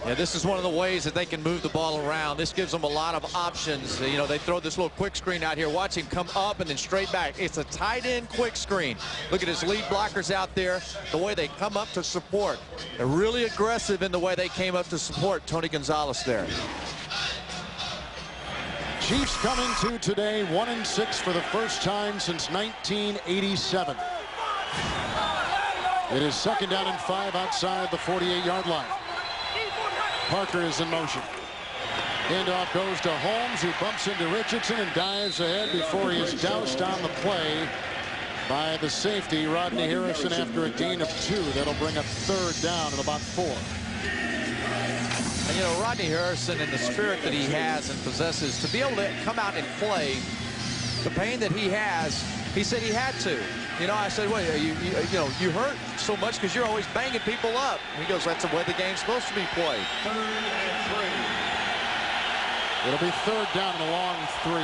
Yeah, this is one of the ways that they can move the ball around. This gives them a lot of options. You know, they throw this little quick screen out here. Watch him come up and then straight back. It's a tight end quick screen. Look at his lead blockers out there, the way they come up to support. They're really aggressive in the way they came up to support Tony Gonzalez there. Chiefs come into today 1-6 for the first time since 1987. It is 2nd down and 5 outside the 48-yard line. Parker is in motion. Handoff goes to Holmes, who bumps into Richardson and dives ahead before he is doused on the play by the safety, Rodney Harrison, after a gain of 2. That'll bring up 3rd down and about 4. And, you know, Rodney Harrison and the spirit that he has and possesses, to be able to come out and play the pain that he has, he said he had to. You know, I said, well, you hurt so much because you're always banging people up. He goes, that's the way the game's supposed to be played. 3rd and 3. It'll be 3rd down and a long 3.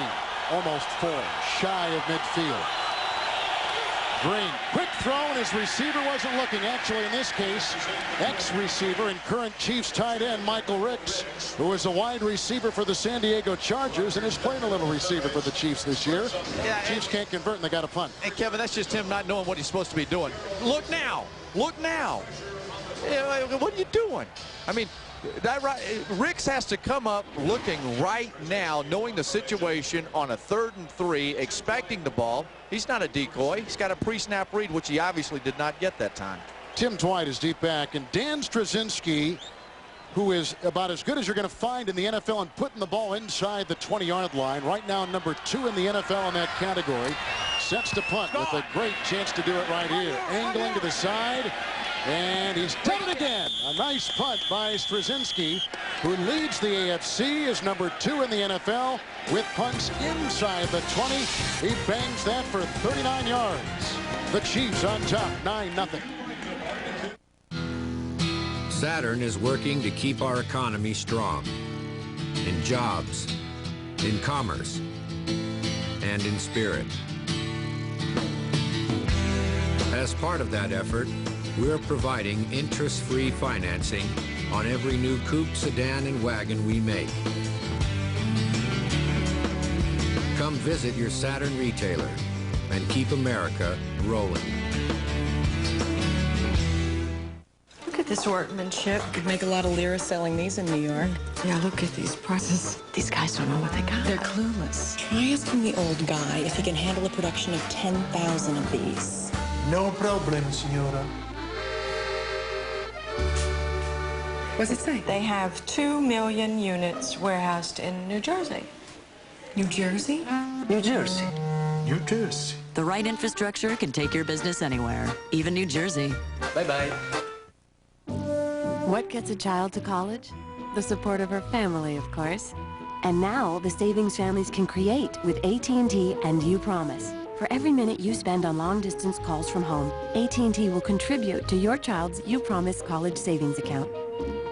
Almost 4. Shy of midfield. Green, quick throw, and his receiver wasn't looking. Actually, in this case, ex-receiver and current Chiefs tight end Michael Ricks, who is a wide receiver for the San Diego Chargers and is playing a little receiver for the Chiefs this year. Yeah, Chiefs can't convert, and they got a punt. And Kevin, that's just him not knowing what he's supposed to be doing. Look now. Look now. What are you doing? I mean, Ricks has to come up looking right now, knowing the situation on a 3rd and 3, expecting the ball. He's not a decoy. He's got a pre-snap read, which he obviously did not get that time. Tim Dwight is deep back, and Dan Straczynski, who is about as good as you're going to find in the NFL and putting the ball inside the 20-yard line, right now number 2 in the NFL in that category, sets to punt with a great chance to do it right here. Angling to the side, and he's done it again. A nice punt by Straczynski, who leads the AFC as number 2 in the NFL with punts inside the 20. He bangs that for 39 yards. The Chiefs on top, 9-0. Saturn is working to keep our economy strong in jobs, in commerce, and in spirit. As part of that effort, we're providing interest-free financing on every new coupe, sedan, and wagon we make. Come visit your Saturn retailer and keep America rolling. Look at this workmanship. Could make a lot of lira selling these in New York. Yeah, look at these prices. These guys don't know what they got. They're clueless. Try asking the old guy if he can handle a production of 10,000 of these. No problem, senora. What's it say? They have 2 million units warehoused in New Jersey. New Jersey? New Jersey. New Jersey. The right infrastructure can take your business anywhere, even New Jersey. Bye-bye. What gets a child to college? The support of her family, of course. And now, the savings families can create with AT&T and You Promise. For every minute you spend on long-distance calls from home, AT&T will contribute to your child's You Promise college savings account.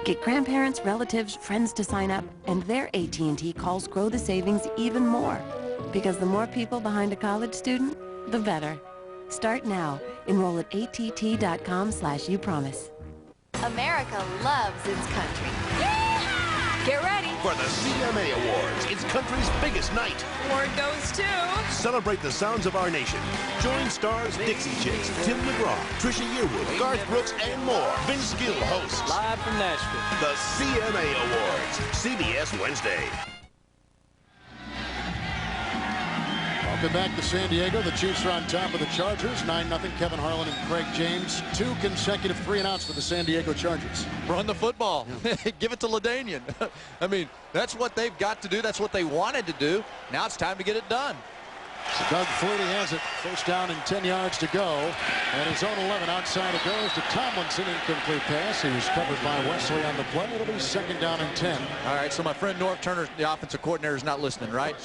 Get grandparents, relatives, friends to sign up, and their AT&T calls grow the savings even more. Because the more people behind a college student, the better. Start now. Enroll at att.com/youpromise. America loves its country. Get ready for the CMA Awards. It's country's biggest night. Award goes to... Celebrate the sounds of our nation. Join stars Dixie Chicks, Tim McGraw, Trisha Yearwood, Garth Brooks, and more. Vince Gill hosts. Live from Nashville. The CMA Awards. CBS Wednesday. Welcome back to San Diego. The Chiefs are on top of the Chargers. 9-0. Kevin Harlan and Craig James. 2 consecutive 3-and-outs for the San Diego Chargers. Run the football. Give it to LaDainian. I mean, that's what they've got to do. That's what they wanted to do. Now it's time to get it done. So Doug Flutie has it. 1st down and 10 yards to go. And his own 11 outside it goes to Tomlinson. Incomplete pass. He was covered by Wesley on the play. It'll be 2nd down and 10. All right, so my friend Norv Turner, the offensive coordinator, is not listening, right?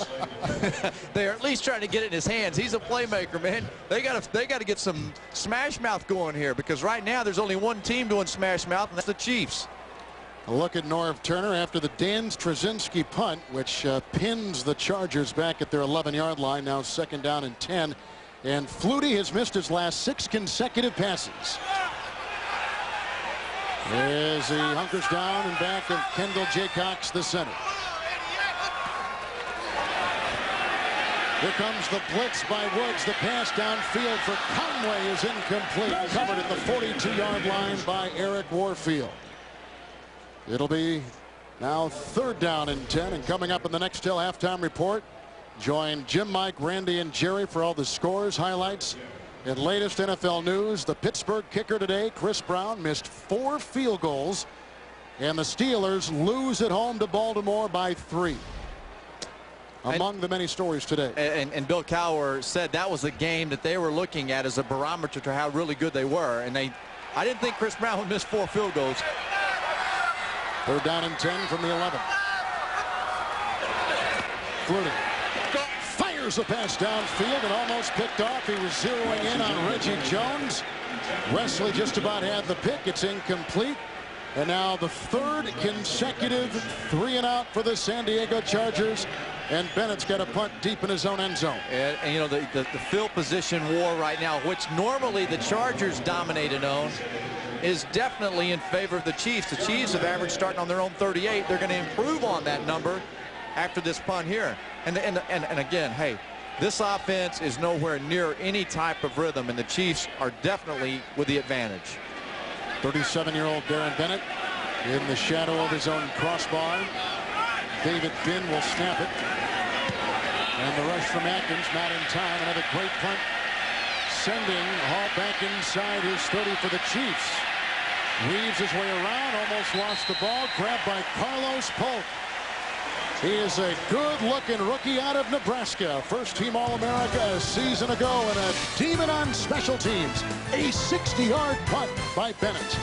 They're at least trying to get it in his hands. He's a playmaker, man. They got to get some smash mouth going here, because right now there's only one team doing smash mouth, and that's the Chiefs. A look at Norv Turner after the Dan Straczynski punt, which pins the Chargers back at their 11-yard line. Now 2nd down and 10. And Flutie has missed his last 6 consecutive passes. As he hunkers down in back of Kendall Jaycox, the center. Here comes the blitz by Woods. The pass downfield for Conway is incomplete. Covered at the 42-yard line by Eric Warfield. It'll be now 3rd down and 10. And coming up in the next halftime report, join Jim, Mike, Randy, and Jerry for all the scores, highlights, and latest NFL news. The Pittsburgh kicker today, Chris Brown, missed 4 field goals. And the Steelers lose at home to Baltimore by 3. Among the many stories today. And Bill Cowher said that was the game that they were looking at as a barometer to how really good they were. And I didn't think Chris Brown would miss 4 field goals. 3rd down and 10 from the 11. Flutie fires a pass downfield and almost picked off. He was zeroing in on Reggie Jones. Wesley just about had the pick. It's incomplete. And now the 3rd consecutive 3-and-out for the San Diego Chargers. And Bennett's got a punt deep in his own end zone. And you know, the field position war right now, which normally the Chargers dominate and own, is definitely in favor of the Chiefs. The Chiefs have averaged starting on their own 38. They're going to improve on that number after this punt here. And again, hey, this offense is nowhere near any type of rhythm, and the Chiefs are definitely with the advantage. 37-year-old Darren Bennett in the shadow of his own crossbar. David Finn will snap it. And the rush from Atkins, not in time. Another great punt. Sending Hall back inside his 30 for the Chiefs. Weaves his way around, almost lost the ball. Grabbed by Carlos Polk. He is a good-looking rookie out of Nebraska. First-team All-America a season ago and a demon on special teams. A 60-yard punt by Bennett.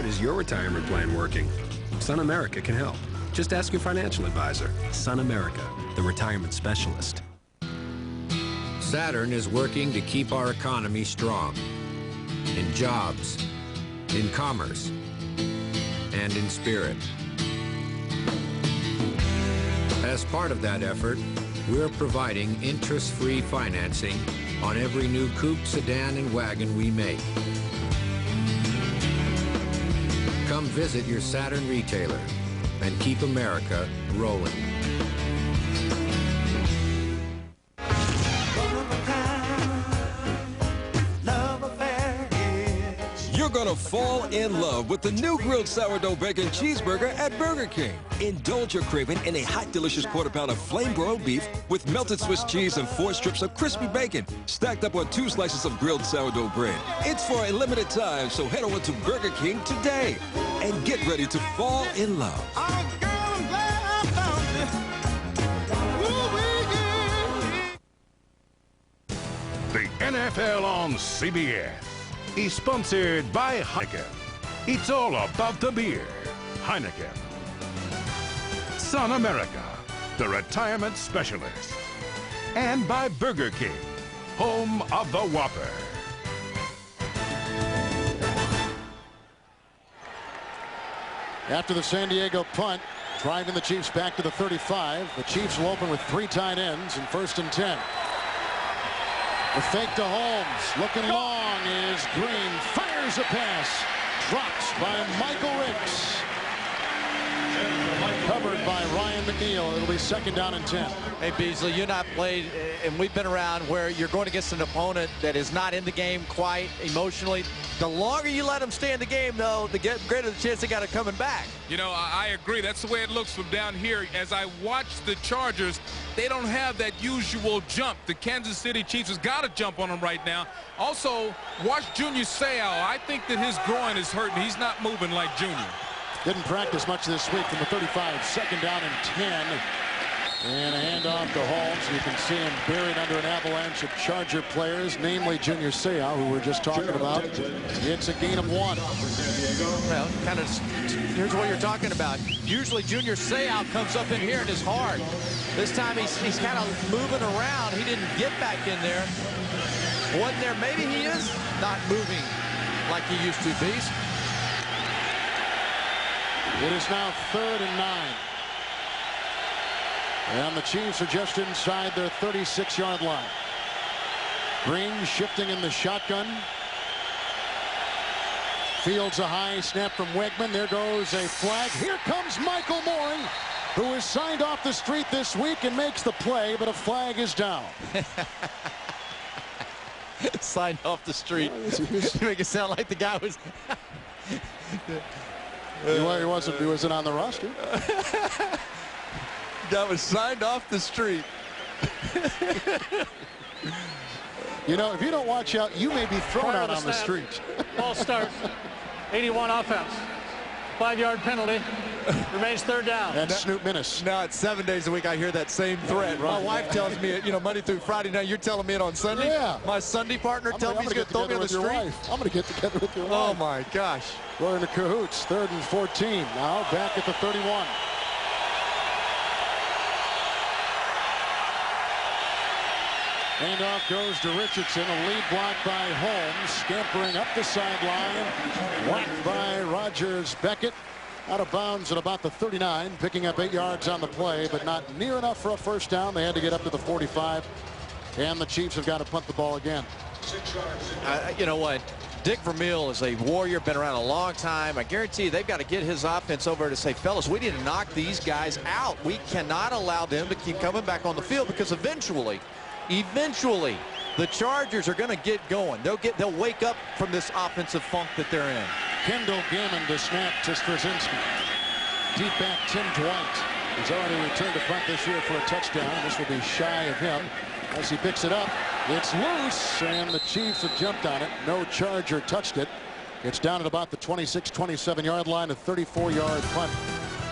Is your retirement plan working? Sun America can help. Just ask your financial advisor. Sun America, the retirement specialist. Saturn is working to keep our economy strong. In jobs, in commerce, and in spirit. As part of that effort, we're providing interest-free financing on every new coupe, sedan, and wagon we make. Come visit your Saturn retailer and keep America rolling. You're gonna fall in love with the new grilled sourdough bacon cheeseburger at Burger King. Indulge your craving in a hot, delicious quarter-pound of flame-broiled beef with melted Swiss cheese and 4 strips of crispy bacon, stacked up on 2 slices of grilled sourdough bread. It's for a limited time, so head over to Burger King today and get ready to fall in love. The NFL on CBS is sponsored by Heineken. It's all about the beer. Heineken. Sun America, the retirement specialist. And by Burger King, home of the Whopper. After the San Diego punt, driving the Chiefs back to the 35. The Chiefs will open with 3 tight ends in 1st and 10. The fake to Holmes, looking long is Green, fires a pass, drops by Michael Ricks. Covered by Ryan McNeil. It'll be 2nd down and 10. Hey, Beasley, you're not played, and we've been around where you're going against an opponent that is not in the game quite emotionally. The longer you let them stay in the game, though, the greater the chance they got of coming back. You know, I agree. That's the way it looks from down here. As I watch the Chargers, they don't have that usual jump. The Kansas City Chiefs has got to jump on them right now. Also, watch Junior Seau. I think that his groin is hurting. He's not moving like Junior. Didn't practice much this week from the 35. 2nd down and 10. And a handoff to Holmes. You can see him buried under an avalanche of Charger players, namely Junior Seau, who we're just talking about. It's a gain of 1. Well, kind of, here's what you're talking about. Usually Junior Seau comes up in here and is hard. This time he's kind of moving around. He didn't get back in there. Wasn't there? Maybe he is not moving like he used to be. It is now 3rd and 9. And the Chiefs are just inside their 36-yard line. Green shifting in the shotgun. Fields a high snap from Wegman. There goes a flag. Here comes Michael Mooring, who is signed off the street this week and makes the play, but a flag is down. Signed off the street. You make it sound like the guy was... He wasn't on the roster. That was signed off the street. You know, if you don't watch out, you may be thrown out on the street. Ball starts. 81 offense. 5-yard penalty. Remains third down. And Snoop Minnis. Now it's 7 days a week I hear that same threat. My wife tells me it, Monday through Friday. Now you're telling me it on Sunday? Yeah. My Sunday partner tells me he's going to throw me on the street? I'm going to get together with your wife. Oh, my gosh. We're in the cahoots. 3rd and 14. Now back at the 31. Handoff goes to Richardson. A lead block by Holmes. Scampering up the sideline. Blocked by Rogers Beckett. Out of bounds at about the 39. Picking up 8 yards on the play, but not near enough for a first down. They had to get up to the 45. And the Chiefs have got to punt the ball again. You know what? Dick Vermeil is a warrior, been around a long time. I guarantee you they've got to get his offense over to say, fellas, we need to knock these guys out. We cannot allow them to keep coming back on the field because eventually, the Chargers are going to get going. They'll wake up from this offensive funk that they're in. Kendall Gammon to snap to Straczynski. Deep back Tim Dwight. He's already returned to punt this year for a touchdown. This will be shy of him. As he picks it up, it's loose, and the Chiefs have jumped on it. No Charger touched it. It's down at about the 26-27 yard line, a 34-yard punt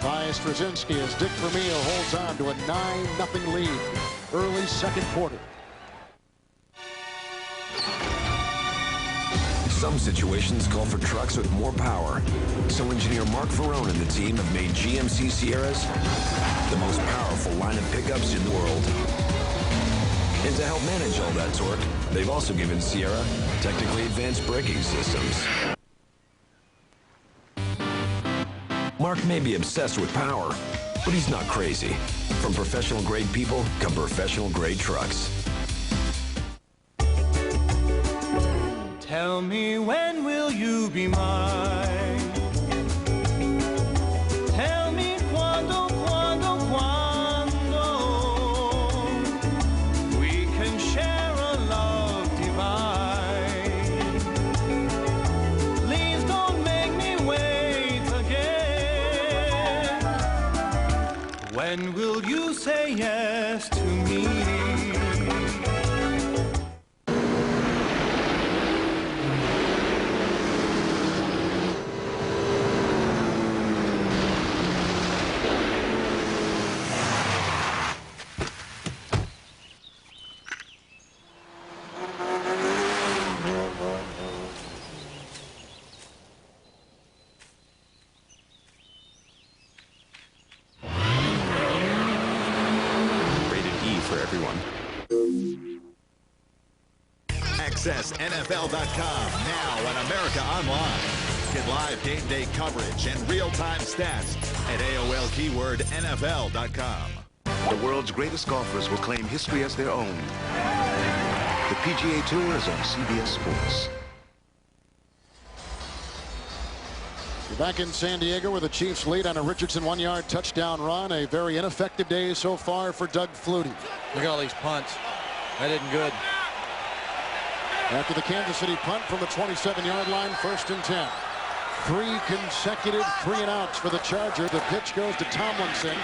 by Straczynski as Dick Vermeil holds on to a 9-0 lead. Early second quarter. Some situations call for trucks with more power. So engineer Mark Ferrone and the team have made GMC Sierras the most powerful line of pickups in the world. And to help manage all that torque, they've also given Sierra technically advanced braking systems. Mark may be obsessed with power, but he's not crazy. From professional-grade people come professional-grade trucks. Tell me, when will you be mine? Tell me quando, quando, quando we can share a love divine. Please don't make me wait again. When will you say yes to me? Access NFL.com now on America Online. Get live game day coverage and real-time stats at AOL keyword NFL.com. The world's greatest golfers will claim history as their own. The PGA Tour is on CBS Sports. We're back in San Diego with the Chiefs lead on a Richardson 1-yard touchdown run. A very ineffective day so far for Doug Flutie. Look at all these punts. That isn't good. After the Kansas City punt from the 27-yard line, 1st and 10. 3 consecutive 3-and-outs for the Charger. The pitch goes to Tomlinson.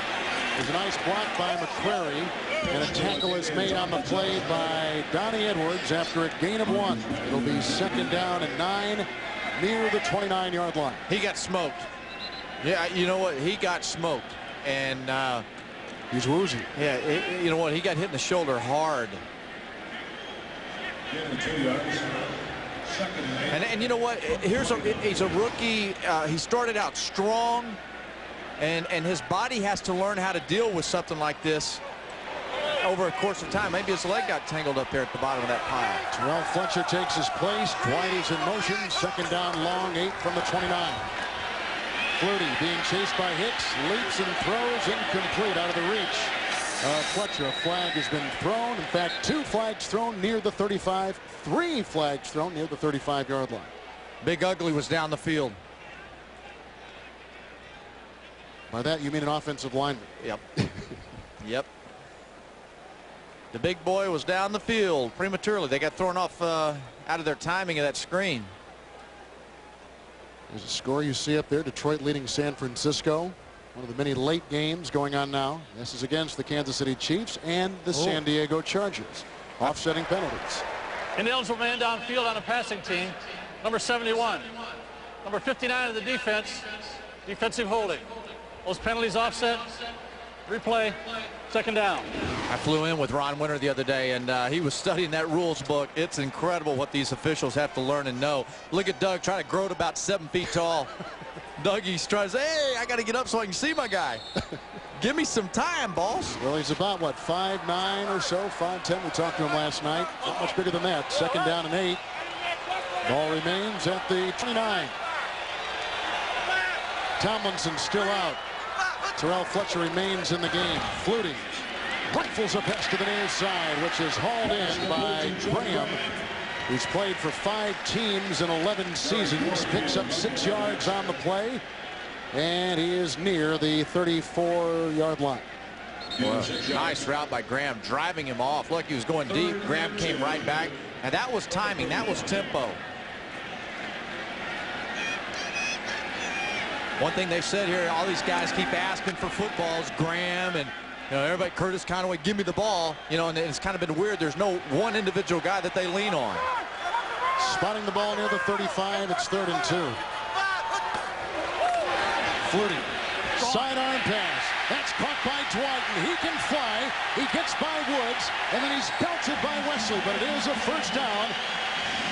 There's a nice block by McQuarrie, and a tackle is made on the play by Donnie Edwards after a gain of 1. It'll be 2nd down and 9 near the 29-yard line. He got smoked. Yeah, you know what? He got smoked, and he's woozy. Yeah, you know what? He got hit in the shoulder hard. And you know what? He's a rookie. He started out strong, and his body has to learn how to deal with something like this over a course of time. Maybe his leg got tangled up there at the bottom of that pile. Terrell Fletcher takes his place. Dwight is in motion. 2nd down long, 8 from the 29. Flutie being chased by Hicks, leaps and throws, incomplete, out of the reach. Fletcher. A flag has been thrown. In fact, 2 flags thrown near the 35, 3 flags thrown near the 35-yard line. Big Ugly was down the field. By that, you mean an offensive lineman? Yep. Yep. The big boy was down the field prematurely. They got thrown off out of their timing of that screen. There's a score you see up there. Detroit leading San Francisco. One of the many late games going on now. This is against the Kansas City Chiefs and the San Diego Chargers. Offsetting penalties. Ineligible man downfield on a passing team. Number 71. Number 59 of the defense. Defensive holding. Those penalties offset. Replay. Second down. I flew in with Ron Winter the other day, and he was studying that rules book. It's incredible what these officials have to learn and know. Look at Doug trying to grow to about 7 feet tall. Dougie's trying to say, hey, I got to get up so I can see my guy. Give me some time, boss. Well, he's about, what, 5'9" or so, 5'10". We talked to him last night. Not much bigger than that. Second down and 8. Ball remains at the 29. Tomlinson still out. Terrell Fletcher remains in the game. Flutie rifles a pass to the near side, which is hauled in by Graham. He's played for 5 teams in 11 seasons. Picks up 6 yards on the play. And he is near the 34-yard line. Well, nice route by Graham, driving him off. Look, he was going deep. Graham came right back. And that was timing. That was tempo. One thing they said here, all these guys keep asking for footballs. Graham and everybody, Curtis Conway, give me the ball. And it's kind of been weird. There's no one individual guy that they lean on. Spotting the ball near the 35. It's 3rd and 2. Flutie, sidearm pass. That's caught by Dwight, and he can fly. He gets by Woods, and then he's belted by Wesley, but it is a first down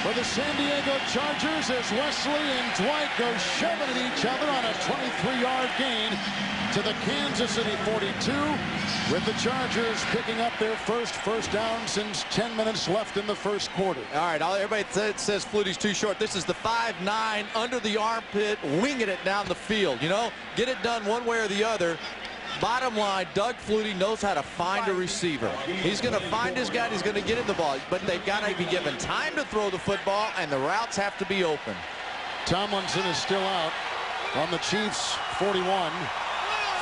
for the San Diego Chargers as Wesley and Dwight go shoving at each other on a 23-yard gain to the Kansas City 42, with the Chargers picking up their first down since 10 minutes left in the first quarter. All right, everybody says Flutie's too short. This is the 5'9", under the armpit, winging it down the field. Get it done one way or the other. Bottom line, Doug Flutie knows how to find a receiver. He's going to find his guy, and he's going to get him the ball. But they've got to be given time to throw the football, and the routes have to be open. Tomlinson is still out on the Chiefs' 41.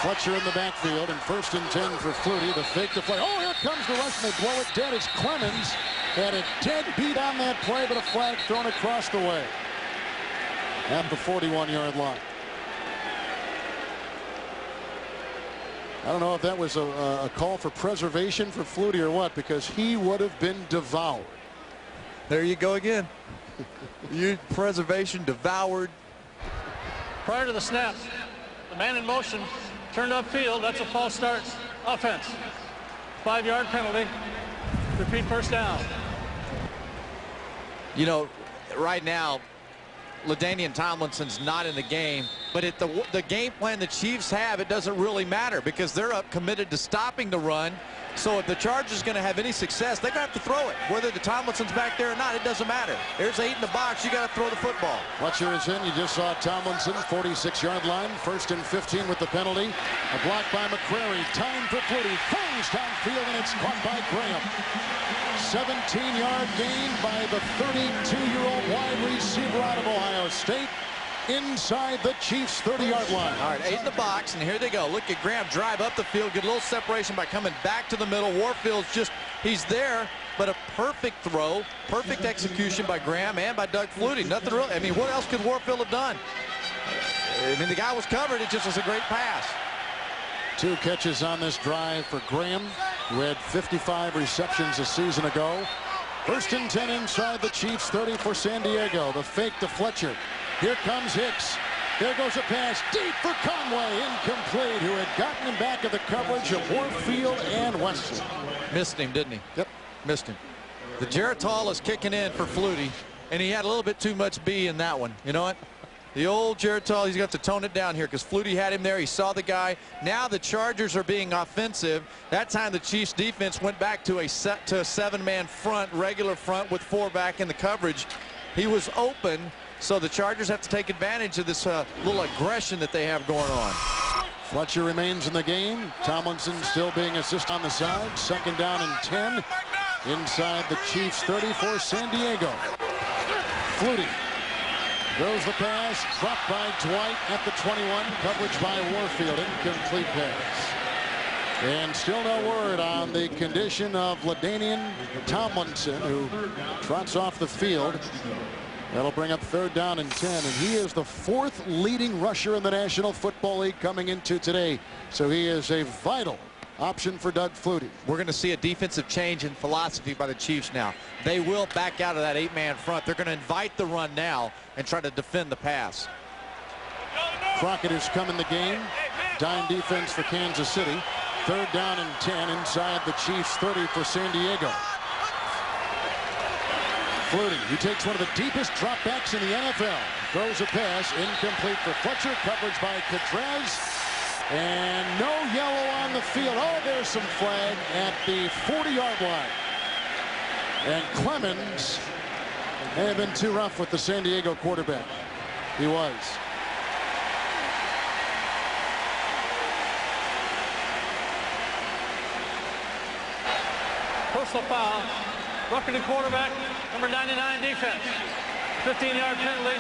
Fletcher in the backfield, and 1st and 10 for Flutie. The fake to play. Oh, here comes the rush, and they blow it dead as Clemens had a dead beat on that play, but a flag thrown across the way at the 41-yard line. I don't know if that was a call for preservation for Flutie or what, because he would have been devoured. There you go again. Preservation, devoured. Prior to the snap, the man in motion turned upfield. That's a false start offense. 5-yard penalty. Repeat first down. Right now, LaDainian Tomlinson's not in the game, but the game plan the Chiefs have, it doesn't really matter because they're committed to stopping the run. So if the Chargers are going to have any success, they're going to have to throw it. Whether the Tomlinson's back there or not, it doesn't matter. There's 8 in the box. You got to throw the football. Fletcher is in. You just saw Tomlinson, 46-yard line. 1st and 15 with the penalty. A block by McCrary. Time for Flutie. Throws downfield, and it's caught by Graham. 17-yard gain by the 32-year-old wide receiver out of Ohio State. Inside the Chiefs' 30-yard line. All right, 8 in the box, and here they go. Look at Graham drive up the field, get a little separation by coming back to the middle. Warfield's he's there, but a perfect throw, perfect execution by Graham and by Doug Flutie. Nothing really, what else could Warfield have done? The guy was covered. It just was a great pass. 2 catches on this drive for Graham, who had 55 receptions a season ago. 1st and 10 inside the Chiefs' 30 for San Diego. The fake to Fletcher. Here comes Hicks. There goes a pass deep for Conway. Incomplete, who had gotten him back of the coverage of Warfield and Wesley. Missed him, didn't he? Yep. Missed him. The Geritol is kicking in for Flutie, and he had a little bit too much B in that one. You know what? The old Geritol, he's got to tone it down here because Flutie had him there. He saw the guy. Now the Chargers are being offensive. That time the Chiefs defense went back to a 7-man front, regular front with 4 back in the coverage. He was open. So the Chargers have to take advantage of this little aggression that they have going on. Fletcher remains in the game. Tomlinson still being assisted on the side. 2nd down and 10 inside the Chiefs' 30 for San Diego. Flutie goes the pass, dropped by Dwight at the 21. Coverage by Warfield. Incomplete pass. And still no word on the condition of LaDainian Tomlinson, who trots off the field. That'll bring up 3rd down and 10, and he is the 4th leading rusher in the National Football League coming into today. So he is a vital option for Doug Flutie. We're going to see a defensive change in philosophy by the Chiefs now. They will back out of that 8-man front. They're going to invite the run now and try to defend the pass. Crockett has come in the game. dime defense for Kansas City. 3rd down and 10 inside the Chiefs 30 for San Diego. Flutie, who takes one of the deepest dropbacks in the NFL, throws a pass incomplete for Fletcher. Coverage by Cadrez. And no yellow on the field. Oh, there's some flag at the 40-yard line. And Clemens may have been too rough with the San Diego quarterback. He was. Personal foul. Rookie to quarterback, number 99 defense. 15-yard penalty.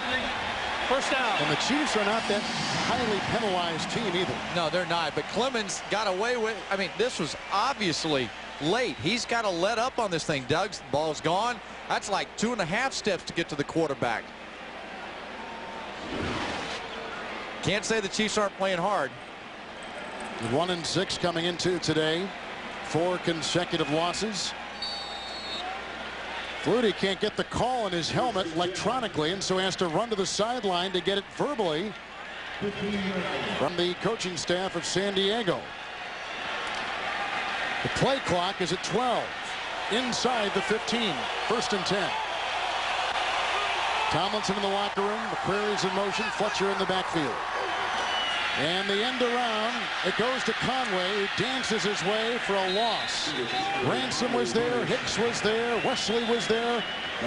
First down. And the Chiefs are not that highly penalized team either. No, they're not. But Clemens got away with, I mean, this was obviously late. He's got to let up on this thing. Doug's ball's gone. That's like 2.5 steps to get to the quarterback. Can't say the Chiefs aren't playing hard. 1-6 coming into today. 4 consecutive losses. Flutie can't get the call in his helmet electronically, and so has to run to the sideline to get it verbally from the coaching staff of San Diego. The play clock is at 12. Inside the 15. 1st and 10. Tomlinson in the locker room. McQuarrie's in motion. Fletcher in the backfield. And the end around, it goes to Conway, who dances his way for a loss. Ransom was there, Hicks was there, Wesley was there.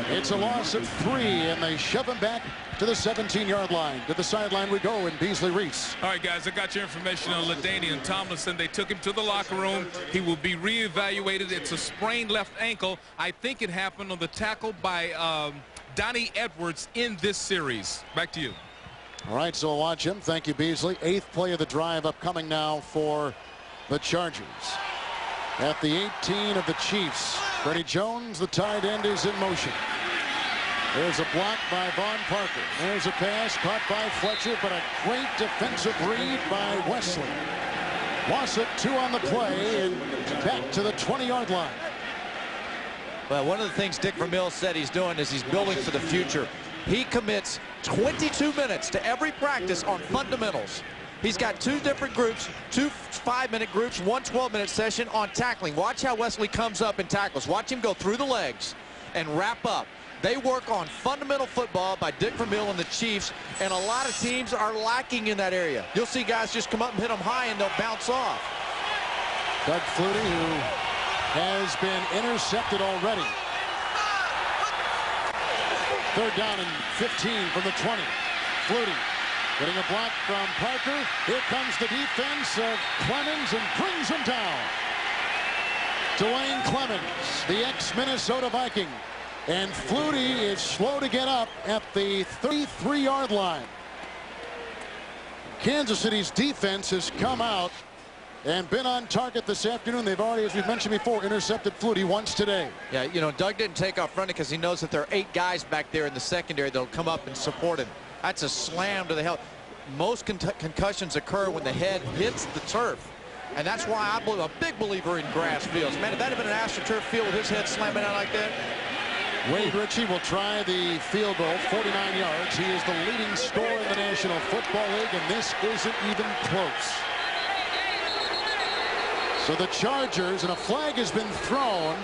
It's a loss of 3, and they shove him back to the 17-yard line. To the sideline we go in Beasley-Reese. All right, guys, I got your information on LaDainian and Tomlinson. They took him to the locker room. He will be reevaluated. It's a sprained left ankle. I think it happened on the tackle by Donnie Edwards in this series. Back to you. All right, so watch him. Thank you, Beasley. 8th play of the drive upcoming now for the Chargers. At the 18 of the Chiefs, Freddie Jones, the tight end, is in motion. There's a block by Vaughn Parker. There's a pass caught by Fletcher, but a great defensive read by Wesley. Loss of 2 on the play and back to the 20-yard line. Well, one of the things Dick Vermeil said he's doing is he's building for the future. He commits 22 minutes to every practice on fundamentals. He's got 2 different groups, 2 5-minute groups, 1 12-minute session on tackling. Watch how Wesley comes up and tackles. Watch him go through the legs and wrap up. They work on fundamental football by Dick Vermeil and the Chiefs, and a lot of teams are lacking in that area. You'll see guys just come up and hit them high and they'll bounce off. Doug Flutie, who has been intercepted already. 3rd down and 15 from the 20. Flutie getting a block from Parker. Here comes the defense of Clemens and brings him down. Dwayne Clemens, the ex-Minnesota Viking. And Flutie is slow to get up at the 33-yard line. Kansas City's defense has come out and been on target this afternoon. They've already, as we've mentioned before, intercepted Flutie once today. Yeah, you know, Doug didn't take off running because he knows that there are 8 guys back there in the secondary that'll come up and support him. That's a slam to the head. Most concussions occur when the head hits the turf. And that's why I'm a big believer in grass fields. Man, if that had been an AstroTurf field with his head slamming out like that. Wade Ritchie will try the field goal, 49 yards. He is the leading scorer in the National Football League, and this isn't even close. So the Chargers, and a flag has been thrown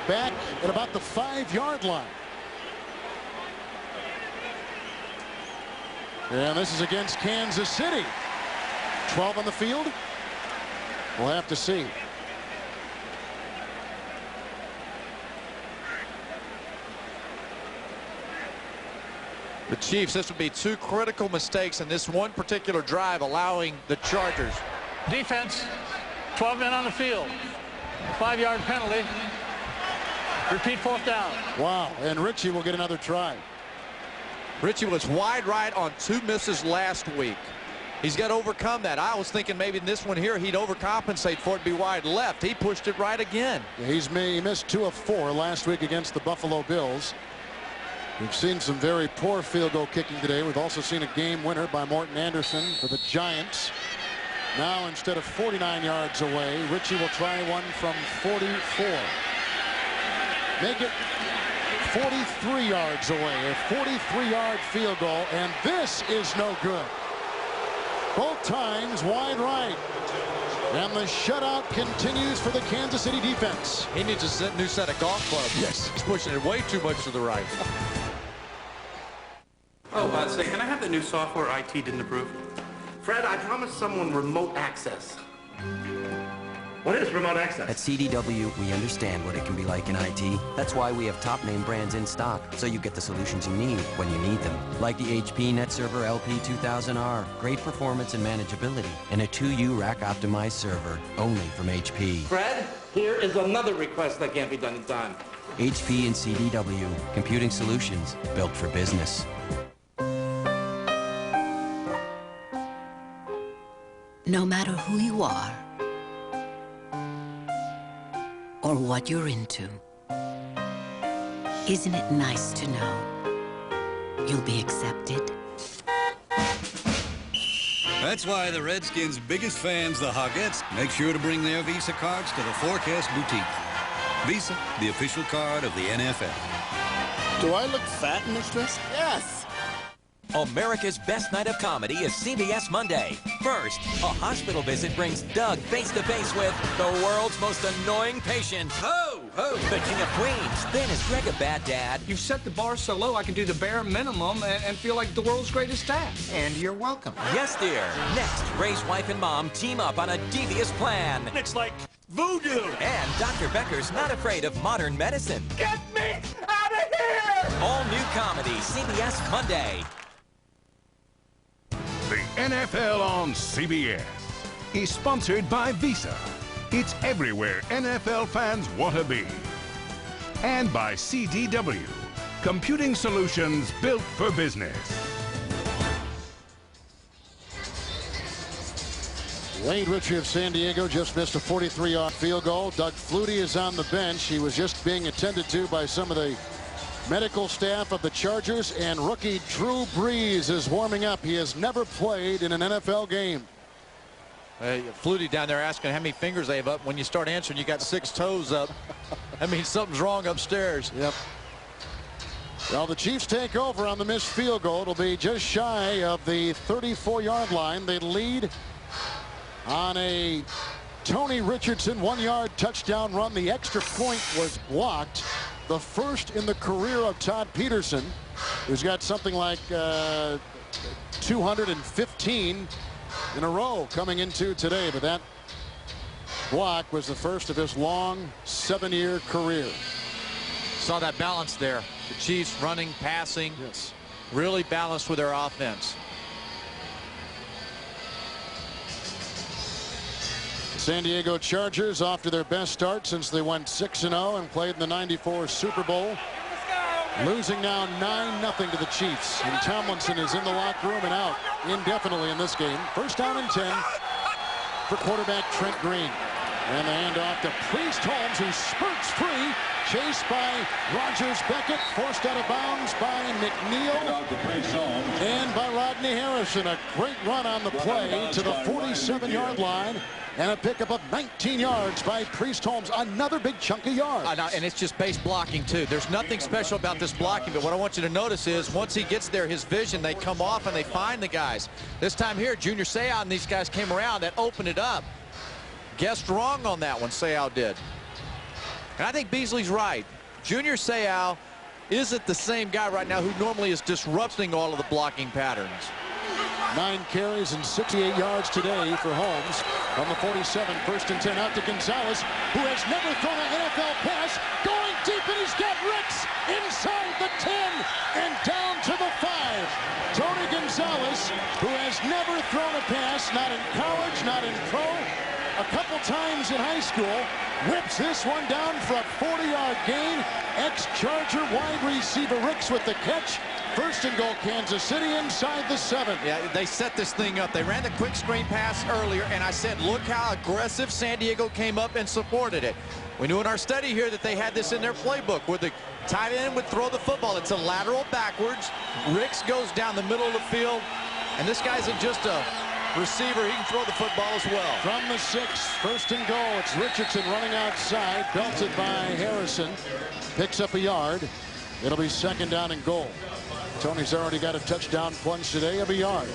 back at about the 5-yard line. And this is against Kansas City. 12 on the field. We'll have to see. The Chiefs, this would be 2 critical mistakes in this one particular drive, allowing the Chargers. Defense, 12 men on the field. 5-yard penalty. Repeat 4th down. Wow, and Ritchie will get another try. Ritchie was wide right on 2 misses last week. He's got to overcome that. I was thinking maybe in this one here he'd overcompensate for it, be wide left. He pushed it right again. Yeah, he missed 2 of 4 last week against the Buffalo Bills. We've seen some very poor field goal kicking today. We've also seen a game winner by Morton Anderson for the Giants. Now, instead of 49 yards away, Ritchie will try one from 44. Make it 43 yards away. A 43-yard field goal, and this is no good. both times wide right. And the shutout continues for the Kansas City defense. He needs a new set of golf clubs. Yes. He's pushing it way too much to the right. Oh, say, can I have the new software IT didn't approve? Fred, I promised someone remote access. What is remote access? At CDW, we understand what it can be like in IT. That's why we have top name brands in stock, so you get the solutions you need when you need them. Like the HP NetServer LP2000R, great performance and manageability, and a 2U rack-optimized server, only from HP. Fred, here is another request that can't be done in time. HP and CDW, computing solutions built for business. No matter who you are, or what you're into, isn't it nice to know you'll be accepted? That's why the Redskins' biggest fans, the Hogettes, make sure to bring their Visa cards to the Forecast Boutique. Visa, the official card of the NFL. Do I look fat in this dress? Yes. America's best night of comedy is CBS Monday. First, a hospital visit brings Doug face-to-face with the world's most annoying patient. Ho, ho. The King of Queens. Then is Greg a bad dad? You've set the bar so low I can do the bare minimum and feel like the world's greatest dad. And you're welcome. Yes, dear. Next, Ray's wife and mom team up on a devious plan. It's like voodoo. And Dr. Becker's not afraid of modern medicine. Get me out of here! All new comedy, CBS Monday. The NFL on CBS is sponsored by Visa. It's everywhere NFL fans want to be. And by CDW, computing solutions built for business. Wade Richey of San Diego just missed a 43-yard field goal. Doug Flutie is on the bench. He was just being attended to by some of the medical staff of the Chargers, and rookie Drew Brees is warming up. He has never played in an NFL game. Flutie down there asking how many fingers they have up. When you start answering, you got 6 toes up. That means something's wrong upstairs. Yep. Well, the Chiefs take over on the missed field goal. It'll be just shy of the 34-yard line. They lead on a Tony Richardson 1-yard touchdown run. The extra point was blocked. The first in the career of Todd Peterson, who's got something like 215 in a row coming into today. But that block was the first of his long 7-year career. Saw that balance there. The Chiefs running, passing, yes, really balanced with their offense. San Diego Chargers off to their best start since they went 6-0 and played in the '94 Super Bowl. Losing now 9-0 to the Chiefs. And Tomlinson is in the locker room and out indefinitely in this game. First down and 10 for quarterback Trent Green. And the handoff to Priest Holmes, who spurts free. Chased by Rogers Beckett. Forced out of bounds by McNeil. And by Rodney Harrison. A great run on the play to the 47-yard line. And a pickup of 19 yards by Priest Holmes. Another big chunk of yards. And it's just base blocking, too. There's nothing special about this blocking, but what I want you to notice is once he gets there, his vision, they come off and they find the guys. This time here, Junior Seau and these guys came around and opened it up. Guessed wrong on that one, Seau did. And I think Beasley's right. Junior Seau isn't the same guy right now who normally is disrupting all of the blocking patterns. 9 carries and 68 yards today for Holmes. On the 47, first and 10 out to Gonzalez, who has never thrown an NFL pass. Going deep, and he's got Ricks inside the 10 and down to the 5. Tony Gonzalez, who has never thrown a pass, not in college, not in pro, a couple times in high school, whips this one down for a 40-yard gain. Ex-Charger wide receiver Ricks with the catch. First and goal, Kansas City inside the 7. Yeah, they set this thing up. They ran the quick screen pass earlier, and I said, look how aggressive San Diego came up and supported it. We knew in our study here that they had this in their playbook where the tight end would throw the football. It's a lateral backwards. Ricks goes down the middle of the field, and this guy's just a receiver. He can throw the football as well. From the 6, first and goal. It's Richardson running outside, belted by Harrison. Picks up a yard. It'll be second down and goal. Tony's already got a touchdown plunge today of a yard.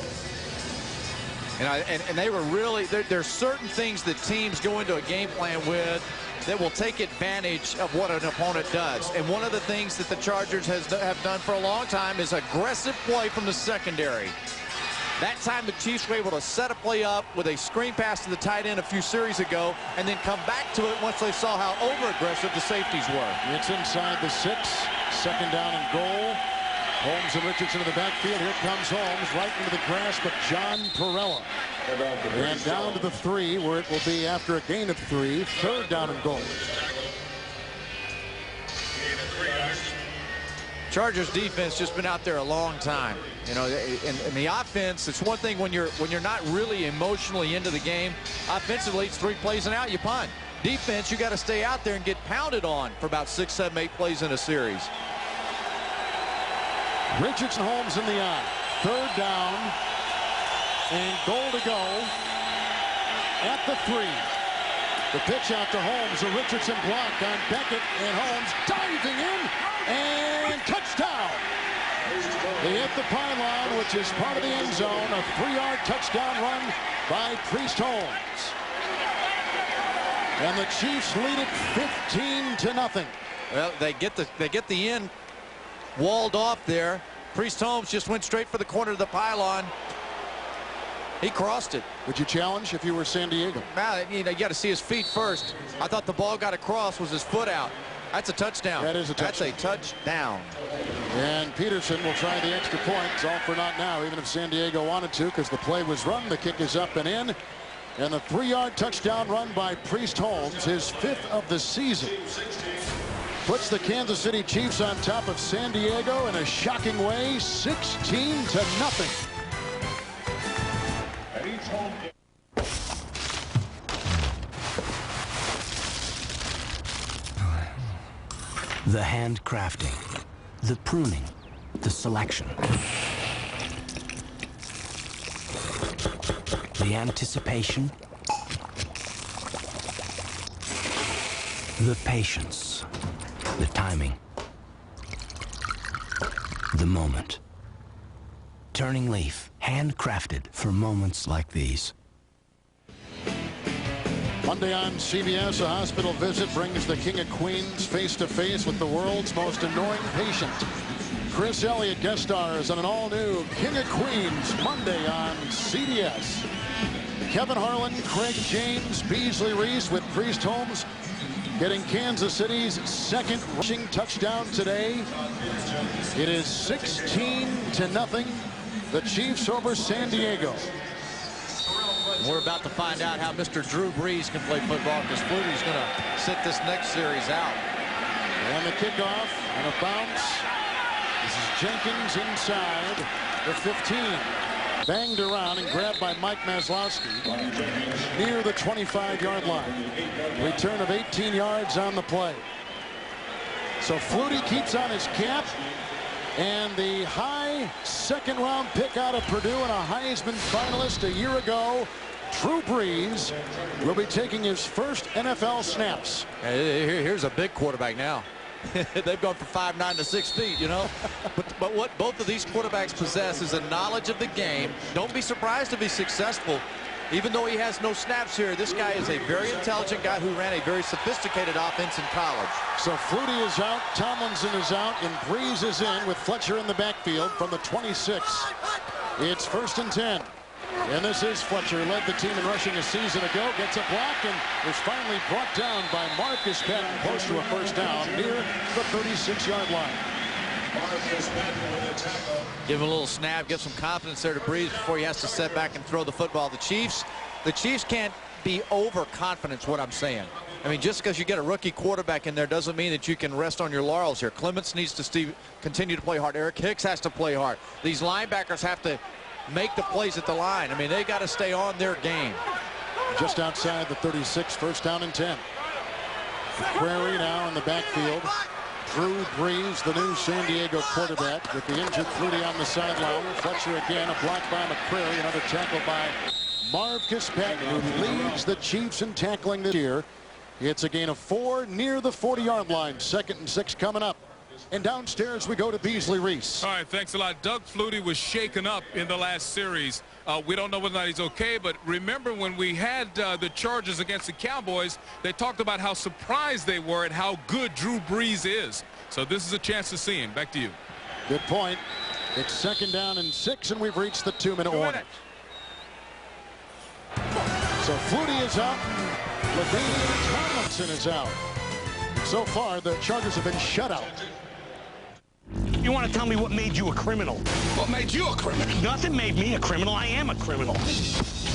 And they were really, there's certain things that teams go into a game plan with that will take advantage of what an opponent does. And one of the things that the Chargers have done for a long time is aggressive play from the secondary. That time the Chiefs were able to set a play up with a screen pass to the tight end a few series ago and then come back to it once they saw how over-aggressive the safeties were. It's inside the 6, 2nd down and goal. Holmes and Richardson in the backfield. Here comes Holmes right into the grasp of John Perella. And down to the 3, where it will be after a gain of 3, 3rd down and goal. Chargers defense just been out there a long time. You know, in the offense, it's one thing when you're not really emotionally into the game. Offensively, it's 3 plays and out, you punt. Defense, you got to stay out there and get pounded on for about 6, 7, 8 plays in a series. Richardson, Holmes in the eye. 3rd down and goal to go at the 3. The pitch out to Holmes. A Richardson block on Beckett, and Holmes diving in and touchdown. They hit the pylon, which is part of the end zone. A 3-yard touchdown run by Priest Holmes. And the Chiefs lead it 15-0. Well, they get the end walled off there. Priest Holmes just went straight for the corner of the pylon. He crossed it. Would you challenge if you were San Diego? Well, you know, you got to see his feet first. I thought the ball got across, was his foot out. That's a touchdown. That is a touchdown. That's a touchdown. And Peterson will try the extra point. It's all for naught now, even if San Diego wanted to, because the play was run. The kick is up and in. And the 3-yard touchdown run by Priest Holmes, his 5th of the season, puts the Kansas City Chiefs on top of San Diego in a shocking way, 16-0. The handcrafting, the pruning, the selection, the anticipation, the patience, the timing, the moment. Turning leaf, handcrafted for moments like these. Monday on CBS, a hospital visit brings the King of Queens face-to-face with the world's most annoying patient. Chris Elliott guest stars on an all-new King of Queens Monday on CBS. Kevin Harlan, Craig James, Beasley Reese with Priest Holmes getting Kansas City's 2nd rushing touchdown today. It is 16-0. The Chiefs over San Diego. We're about to find out how Mr. Drew Brees can play football, because Flutie's going to sit this next series out. And the kickoff and a bounce. This is Jenkins inside the 15. Banged around and grabbed by Mike Maslowski near the 25-yard line. Return of 18 yards on the play. So Flutie keeps on his cap. And the high 2nd-round pick out of Purdue and a Heisman finalist a year ago, Drew Brees, will be taking his first NFL snaps. Here's a big quarterback now. They've gone from 5'9" to 6 feet, you know. but what both of these quarterbacks possess is a knowledge of the game. Don't be surprised if he's successful. Even though he has no snaps here, this guy is a very intelligent guy who ran a very sophisticated offense in college. So Flutie is out, Tomlinson is out, and Brees is in with Fletcher in the backfield from the 26. It's 1st and 10. And this is Fletcher, led the team in rushing a season ago, gets a block, and is finally brought down by Marcus Patton, close to a 1st down near the 36-yard line. Give him a little snap, give some confidence there to Brees before he has to step back and throw the football. The Chiefs can't be overconfident, is what I'm saying. I mean, just because you get a rookie quarterback in there doesn't mean that you can rest on your laurels here. Clements needs to continue to play hard. Eric Hicks has to play hard. These linebackers have to make the plays at the line. I mean, they got to stay on their game. Just outside the 36, 1st down and 10. Prairie now in the backfield. Drew Brees, the new San Diego quarterback, with the injured Flutie on the sideline. Fletcher again, a block by McCrary, another tackle by Marcus Patton, who leads the Chiefs in tackling this year. It's a gain of 4 near the 40-yard line. 2nd and 6 coming up. And downstairs we go to Beasley Reese. All right, thanks a lot. Doug Flutie was shaken up in the last series. We don't know whether or not he's okay, but remember when we had the Chargers against the Cowboys, they talked about how surprised they were at how good Drew Brees is. So this is a chance to see him. Back to you. Good point. It's 2nd down and 6, and we've reached the 2-minute warning. So Flutie is out. LaDainian Tomlinson is out. So far, the Chargers have been shut out. You want to tell me what made you a criminal? What made you a criminal? Nothing made me a criminal. I am a criminal.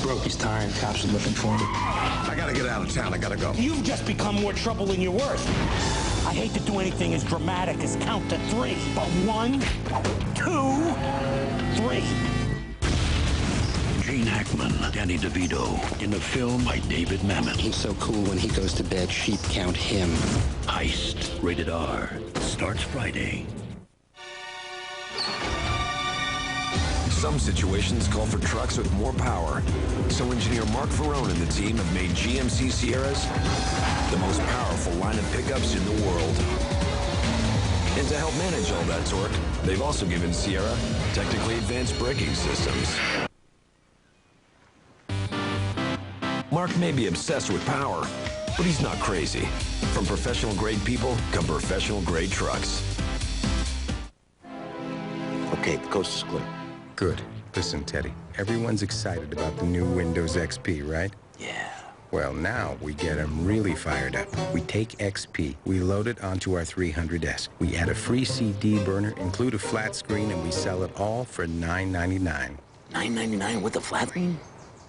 Broke his tire and cops are looking for him. I gotta get out of town. I gotta go. You've just become more trouble than you're worth. I hate to do anything as dramatic as count to 3, but 1, 2, 3. Gene Hackman, Danny DeVito, in a film by David Mamet. He's so cool when he goes to bed, sheep count him. Heist, rated R, starts Friday. Some situations call for trucks with more power. So engineer Mark Ferrone and the team have made GMC Sierras the most powerful line of pickups in the world. And to help manage all that torque, they've also given Sierra technically advanced braking systems. Mark may be obsessed with power, but he's not crazy. From professional-grade people come professional-grade trucks. Okay, the coast is clear. Good. Listen, Teddy, everyone's excited about the new Windows XP, right? Yeah. Well, now we get them really fired up. We take XP, we load it onto our 300S. We add a free CD burner, include a flat screen, and we sell it all for $9.99. $9.99 with a flat screen?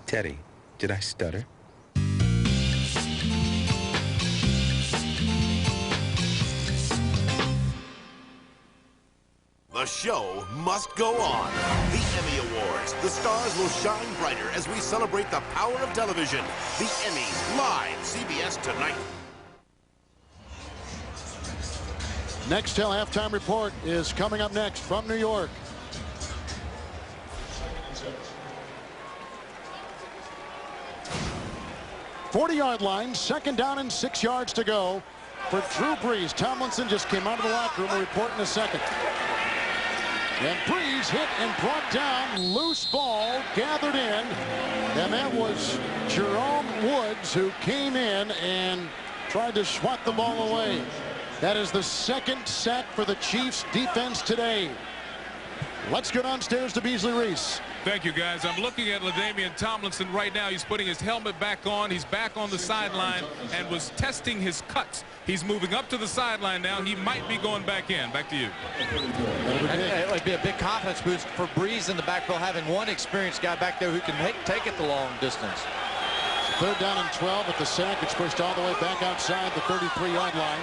Teddy, did I stutter? The show must go on. The Emmy Awards. The stars will shine brighter as we celebrate the power of television. The Emmys, live, CBS tonight. Nextel halftime report is coming up next from New York. "40-yard line, 2nd down and 6 yards to go for Drew Brees." Tomlinson just came out of the locker room. We'll report in a second. And Brees hit and brought down. Loose ball gathered in. And that was Jerome Woods who came in and tried to swat the ball away. That is the 2nd sack for the Chiefs defense today. Let's go downstairs to Beasley Reese. Thank you, guys. I'm looking at LaDainian Tomlinson right now. He's putting his helmet back on. He's back on the sideline and was testing his cuts. He's moving up to the sideline now. He might be going back in. Back to you. It would be a big confidence boost for Brees in the backfield, having one experienced guy back there who can take it the long distance. 3rd down and 12 at the sack. It's pushed all the way back outside the 33-yard line.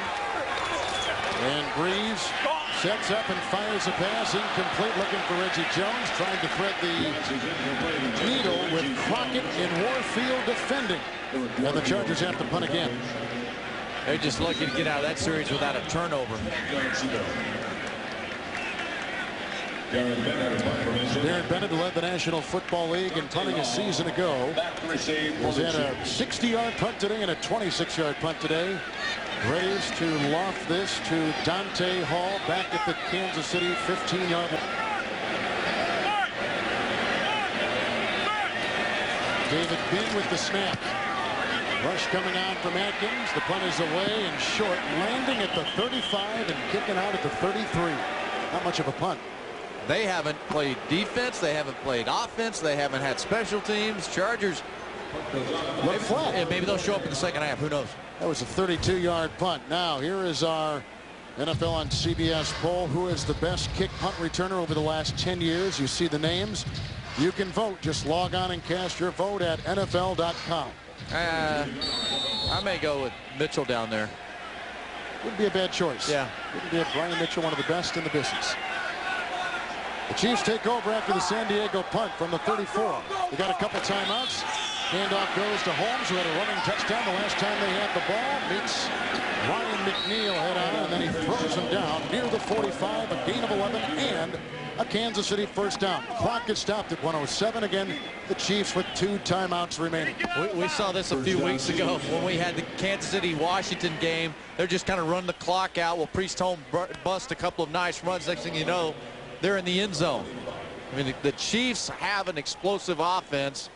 And Brees sets up and fires a pass, incomplete, looking for Reggie Jones, trying to thread the needle with Crockett and Warfield defending. And the Chargers have to punt again. They're just lucky to get out of that series without a turnover. Darren Bennett, who led the National Football League in punting a season ago, has had a 60-yard punt today and a 26-yard punt today. Brees to loft this to Dante Hall back at the Kansas City 15-yard line. David Bing with the snap. Rush coming on from Atkins. The punt is away and short, landing at the 35 and kicking out at the 33. Not much of a punt. They haven't played defense. They haven't played offense. They haven't had special teams. Chargers look flat. Maybe they'll show up in the second half. Who knows? That was a 32-yard punt. Now, here is our NFL on CBS poll. Who is the best kick punt returner over the last 10 years? You see the names. You can vote. Just log on and cast your vote at NFL.com. I may go with Mitchell down there. Wouldn't be a bad choice. Yeah. Wouldn't be a Brian Mitchell, one of the best in the business. The Chiefs take over after the San Diego punt from the 34. They got a couple timeouts. Handoff goes to Holmes, who had a running touchdown the last time they had the ball. Meets Ryan McNeil head on, and then he throws him down near the 45, a gain of 11, and a Kansas City first down. Clock gets stopped at 1:07. Again, the Chiefs with 2 timeouts remaining. We saw this a few weeks ago when we had the Kansas City-Washington game. They're just kind of run the clock out. Well, Priest Holmes bust a couple of nice runs. Next thing you know, they're in the end zone. I mean, the Chiefs have an explosive offense,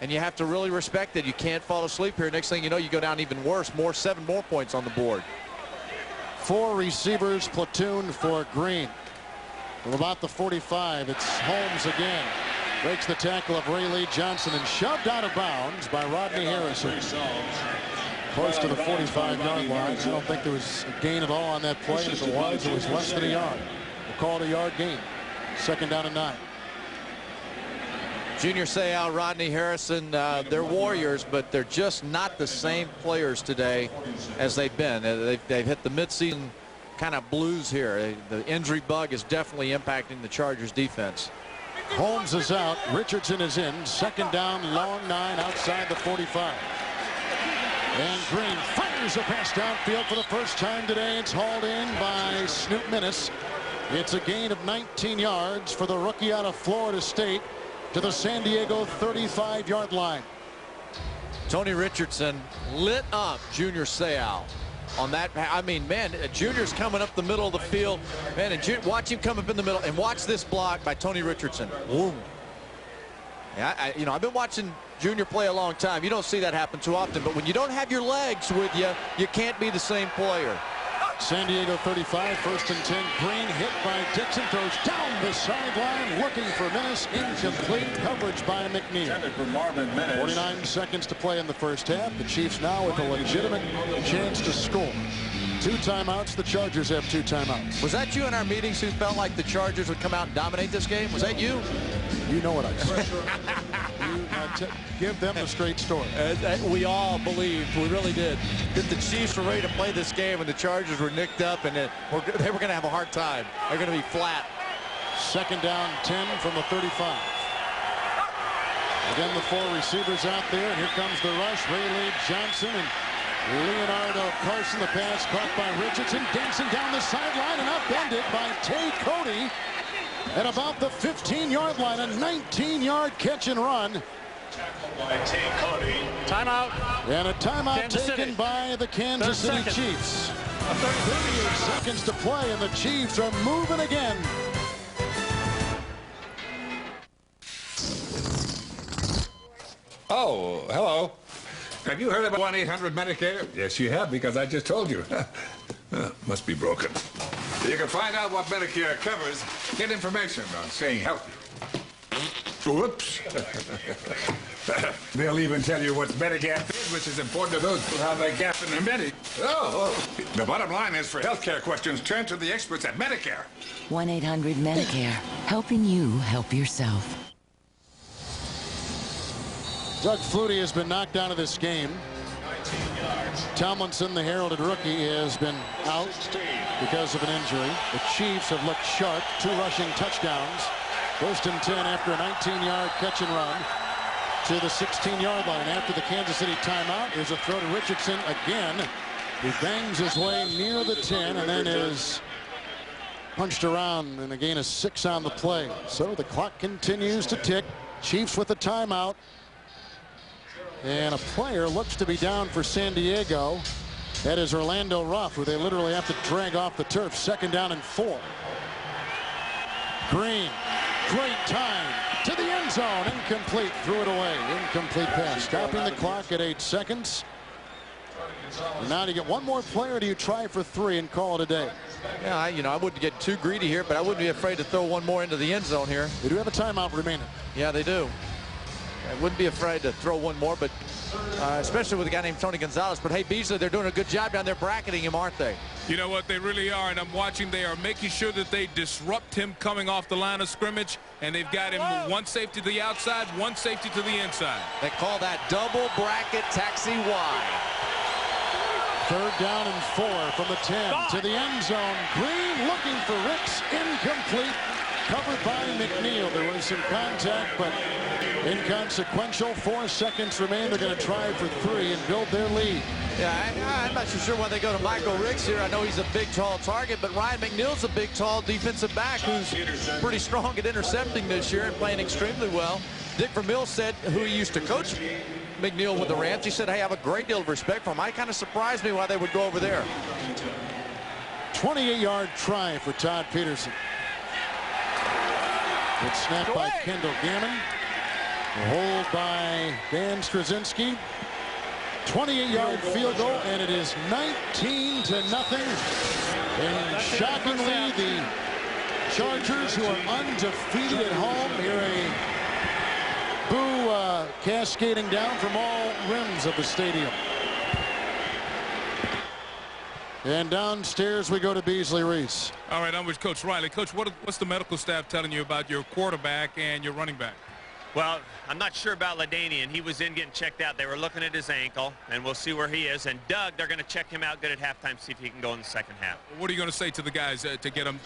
and you have to really respect it. You can't fall asleep here. Next thing you know, you go down even worse. 7 more points on the board. 4 receivers platoon for Green. From about the 45, it's Holmes again. Breaks the tackle of Ray Lee Johnson and shoved out of bounds by Rodney Harrison. Close to the 45-yard line. I don't think there was a gain at all on that play. If it was less than a yard. We'll call it a yard gain. 2nd down and 9. Junior Seau, Rodney Harrison, they're warriors, but they're just not the same players today as they've been. They've hit the midseason kind of blues here. The injury bug is definitely impacting the Chargers defense. Holmes is out. Richardson is in. 2nd down, long 9 outside the 45. And Green fires a pass downfield for the first time today. It's hauled in by Snoop Minnis. It's a gain of 19 yards for the rookie out of Florida State to the San Diego 35-yard line. Tony Richardson lit up Junior Seau on that. I mean, man, Junior's coming up the middle of the field, man, and watch him come up in the middle, and watch this block by Tony Richardson. Boom. Yeah, you know, I've been watching Junior play a long time. You don't see that happen too often, but when you don't have your legs with you, you can't be the same player. San Diego 35, 1st and 10. Green hit by Dixon, throws down the sideline, looking for Minnis. Incomplete coverage by McNeil. 49 seconds to play in the first half. The Chiefs now with a legitimate chance to score. 2 timeouts. The Chargers have 2 timeouts. Was that you in our meetings who felt like the Chargers would come out and dominate this game? Was that you? You know what I said. Give them the straight story. We all believed, we really did, that the Chiefs were ready to play this game, and the Chargers were nicked up, and they were going to have a hard time. They're going to be flat. 2nd down, 10 from the 35. Again, the 4 receivers out there, and here comes the rush. Ray Lee Johnson and Leonardo Carson. The pass caught by Richardson, dancing down the sideline and upended by Tay Cody at about the 15-yard line. A 19-yard catch and run. Timeout. And a timeout Kansas taken City. by the Kansas City Chiefs. 38 seconds to play, and the Chiefs are moving again. Oh, hello. Have you heard about 1-800-MEDICARE? Yes, you have, because I just told you. Must be broken. You can find out what Medicare covers, get information on staying healthy. Whoops. They'll even tell you what's Medigap is, which is important to those who have a gap in their Medi. Oh. The bottom line is, for healthcare questions, turn to the experts at Medicare. 1-800-MEDICARE. Helping you help yourself. Doug Flutie has been knocked out of this game. Tomlinson, the heralded rookie, has been out because of an injury. The Chiefs have looked sharp. 2 rushing touchdowns. 1st and 10 after a 19-yard catch and run to the 16-yard line. After the Kansas City timeout, there's a throw to Richardson again. He bangs his way near the 10 and then is punched around, and a gain of 6 on the play. So the clock continues to tick. Chiefs with a timeout. And a player looks to be down for San Diego. That is Orlando Ruff, who they literally have to drag off the turf. 2nd down and 4. Green, great time to the end zone. Incomplete, threw it away. Incomplete pass. Stopping the clock at 8 seconds. And now to get one more player, do you try for 3 and call it a day? Yeah, I wouldn't get too greedy here, but I wouldn't be afraid to throw one more into the end zone here. They do have a timeout remaining. Yeah, they do. I wouldn't be afraid to throw one more, but especially with a guy named Tony Gonzalez. But hey, Beasley, they're doing a good job down there bracketing him, aren't they? You know what? They really are, and I'm watching. They are making sure that they disrupt him coming off the line of scrimmage, and they've got him 1 safety to the outside, 1 safety to the inside. They call that double bracket taxi Y. 3rd down and 4 from the 10 to the end zone. Green looking for Ricks. Incomplete. covered by McNeil. There was some contact, but inconsequential. 4 seconds remain. They're going to try for 3 and build their lead. Yeah, I'm not so sure why they go to Michael Ricks here. I know he's a big, tall target, but Ryan McNeil's a big, tall defensive back who's pretty strong at intercepting this year and playing extremely well. Dick Vermeil said, who he used to coach McNeil with the Rams, he said, hey, I have a great deal of respect for him. It kind of surprised me why they would go over there. 28-yard try for Todd Peterson. It's snapped by Kendall Gammon. Hold by Dan Straczynski. 28-yard field goal, and it is 19-0. And shockingly, the Chargers, who are undefeated at home, hear a boo cascading down from all rims of the stadium. And downstairs we go to Beasley Reese. All right, I'm with Coach Riley. Coach, what's the medical staff telling you about your quarterback and your running back? Well, I'm not sure about LaDainian. He was in getting checked out. They were looking at his ankle, and we'll see where he is. And Doug, they're going to check him out good at halftime, see if he can go in the second half. What are you going to say to the guys to get them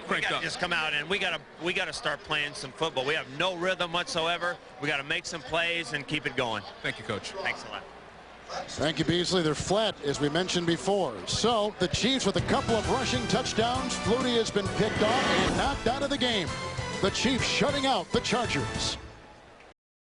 cranked up? Just come out, and we got to start playing some football. We have no rhythm whatsoever. We got to make some plays and keep it going. Thank you, Coach. Thanks a lot. Thank you, Beasley. They're flat, as we mentioned before. So the Chiefs with a couple of rushing touchdowns. Flutie has been picked off and knocked out of the game. The Chiefs shutting out the Chargers.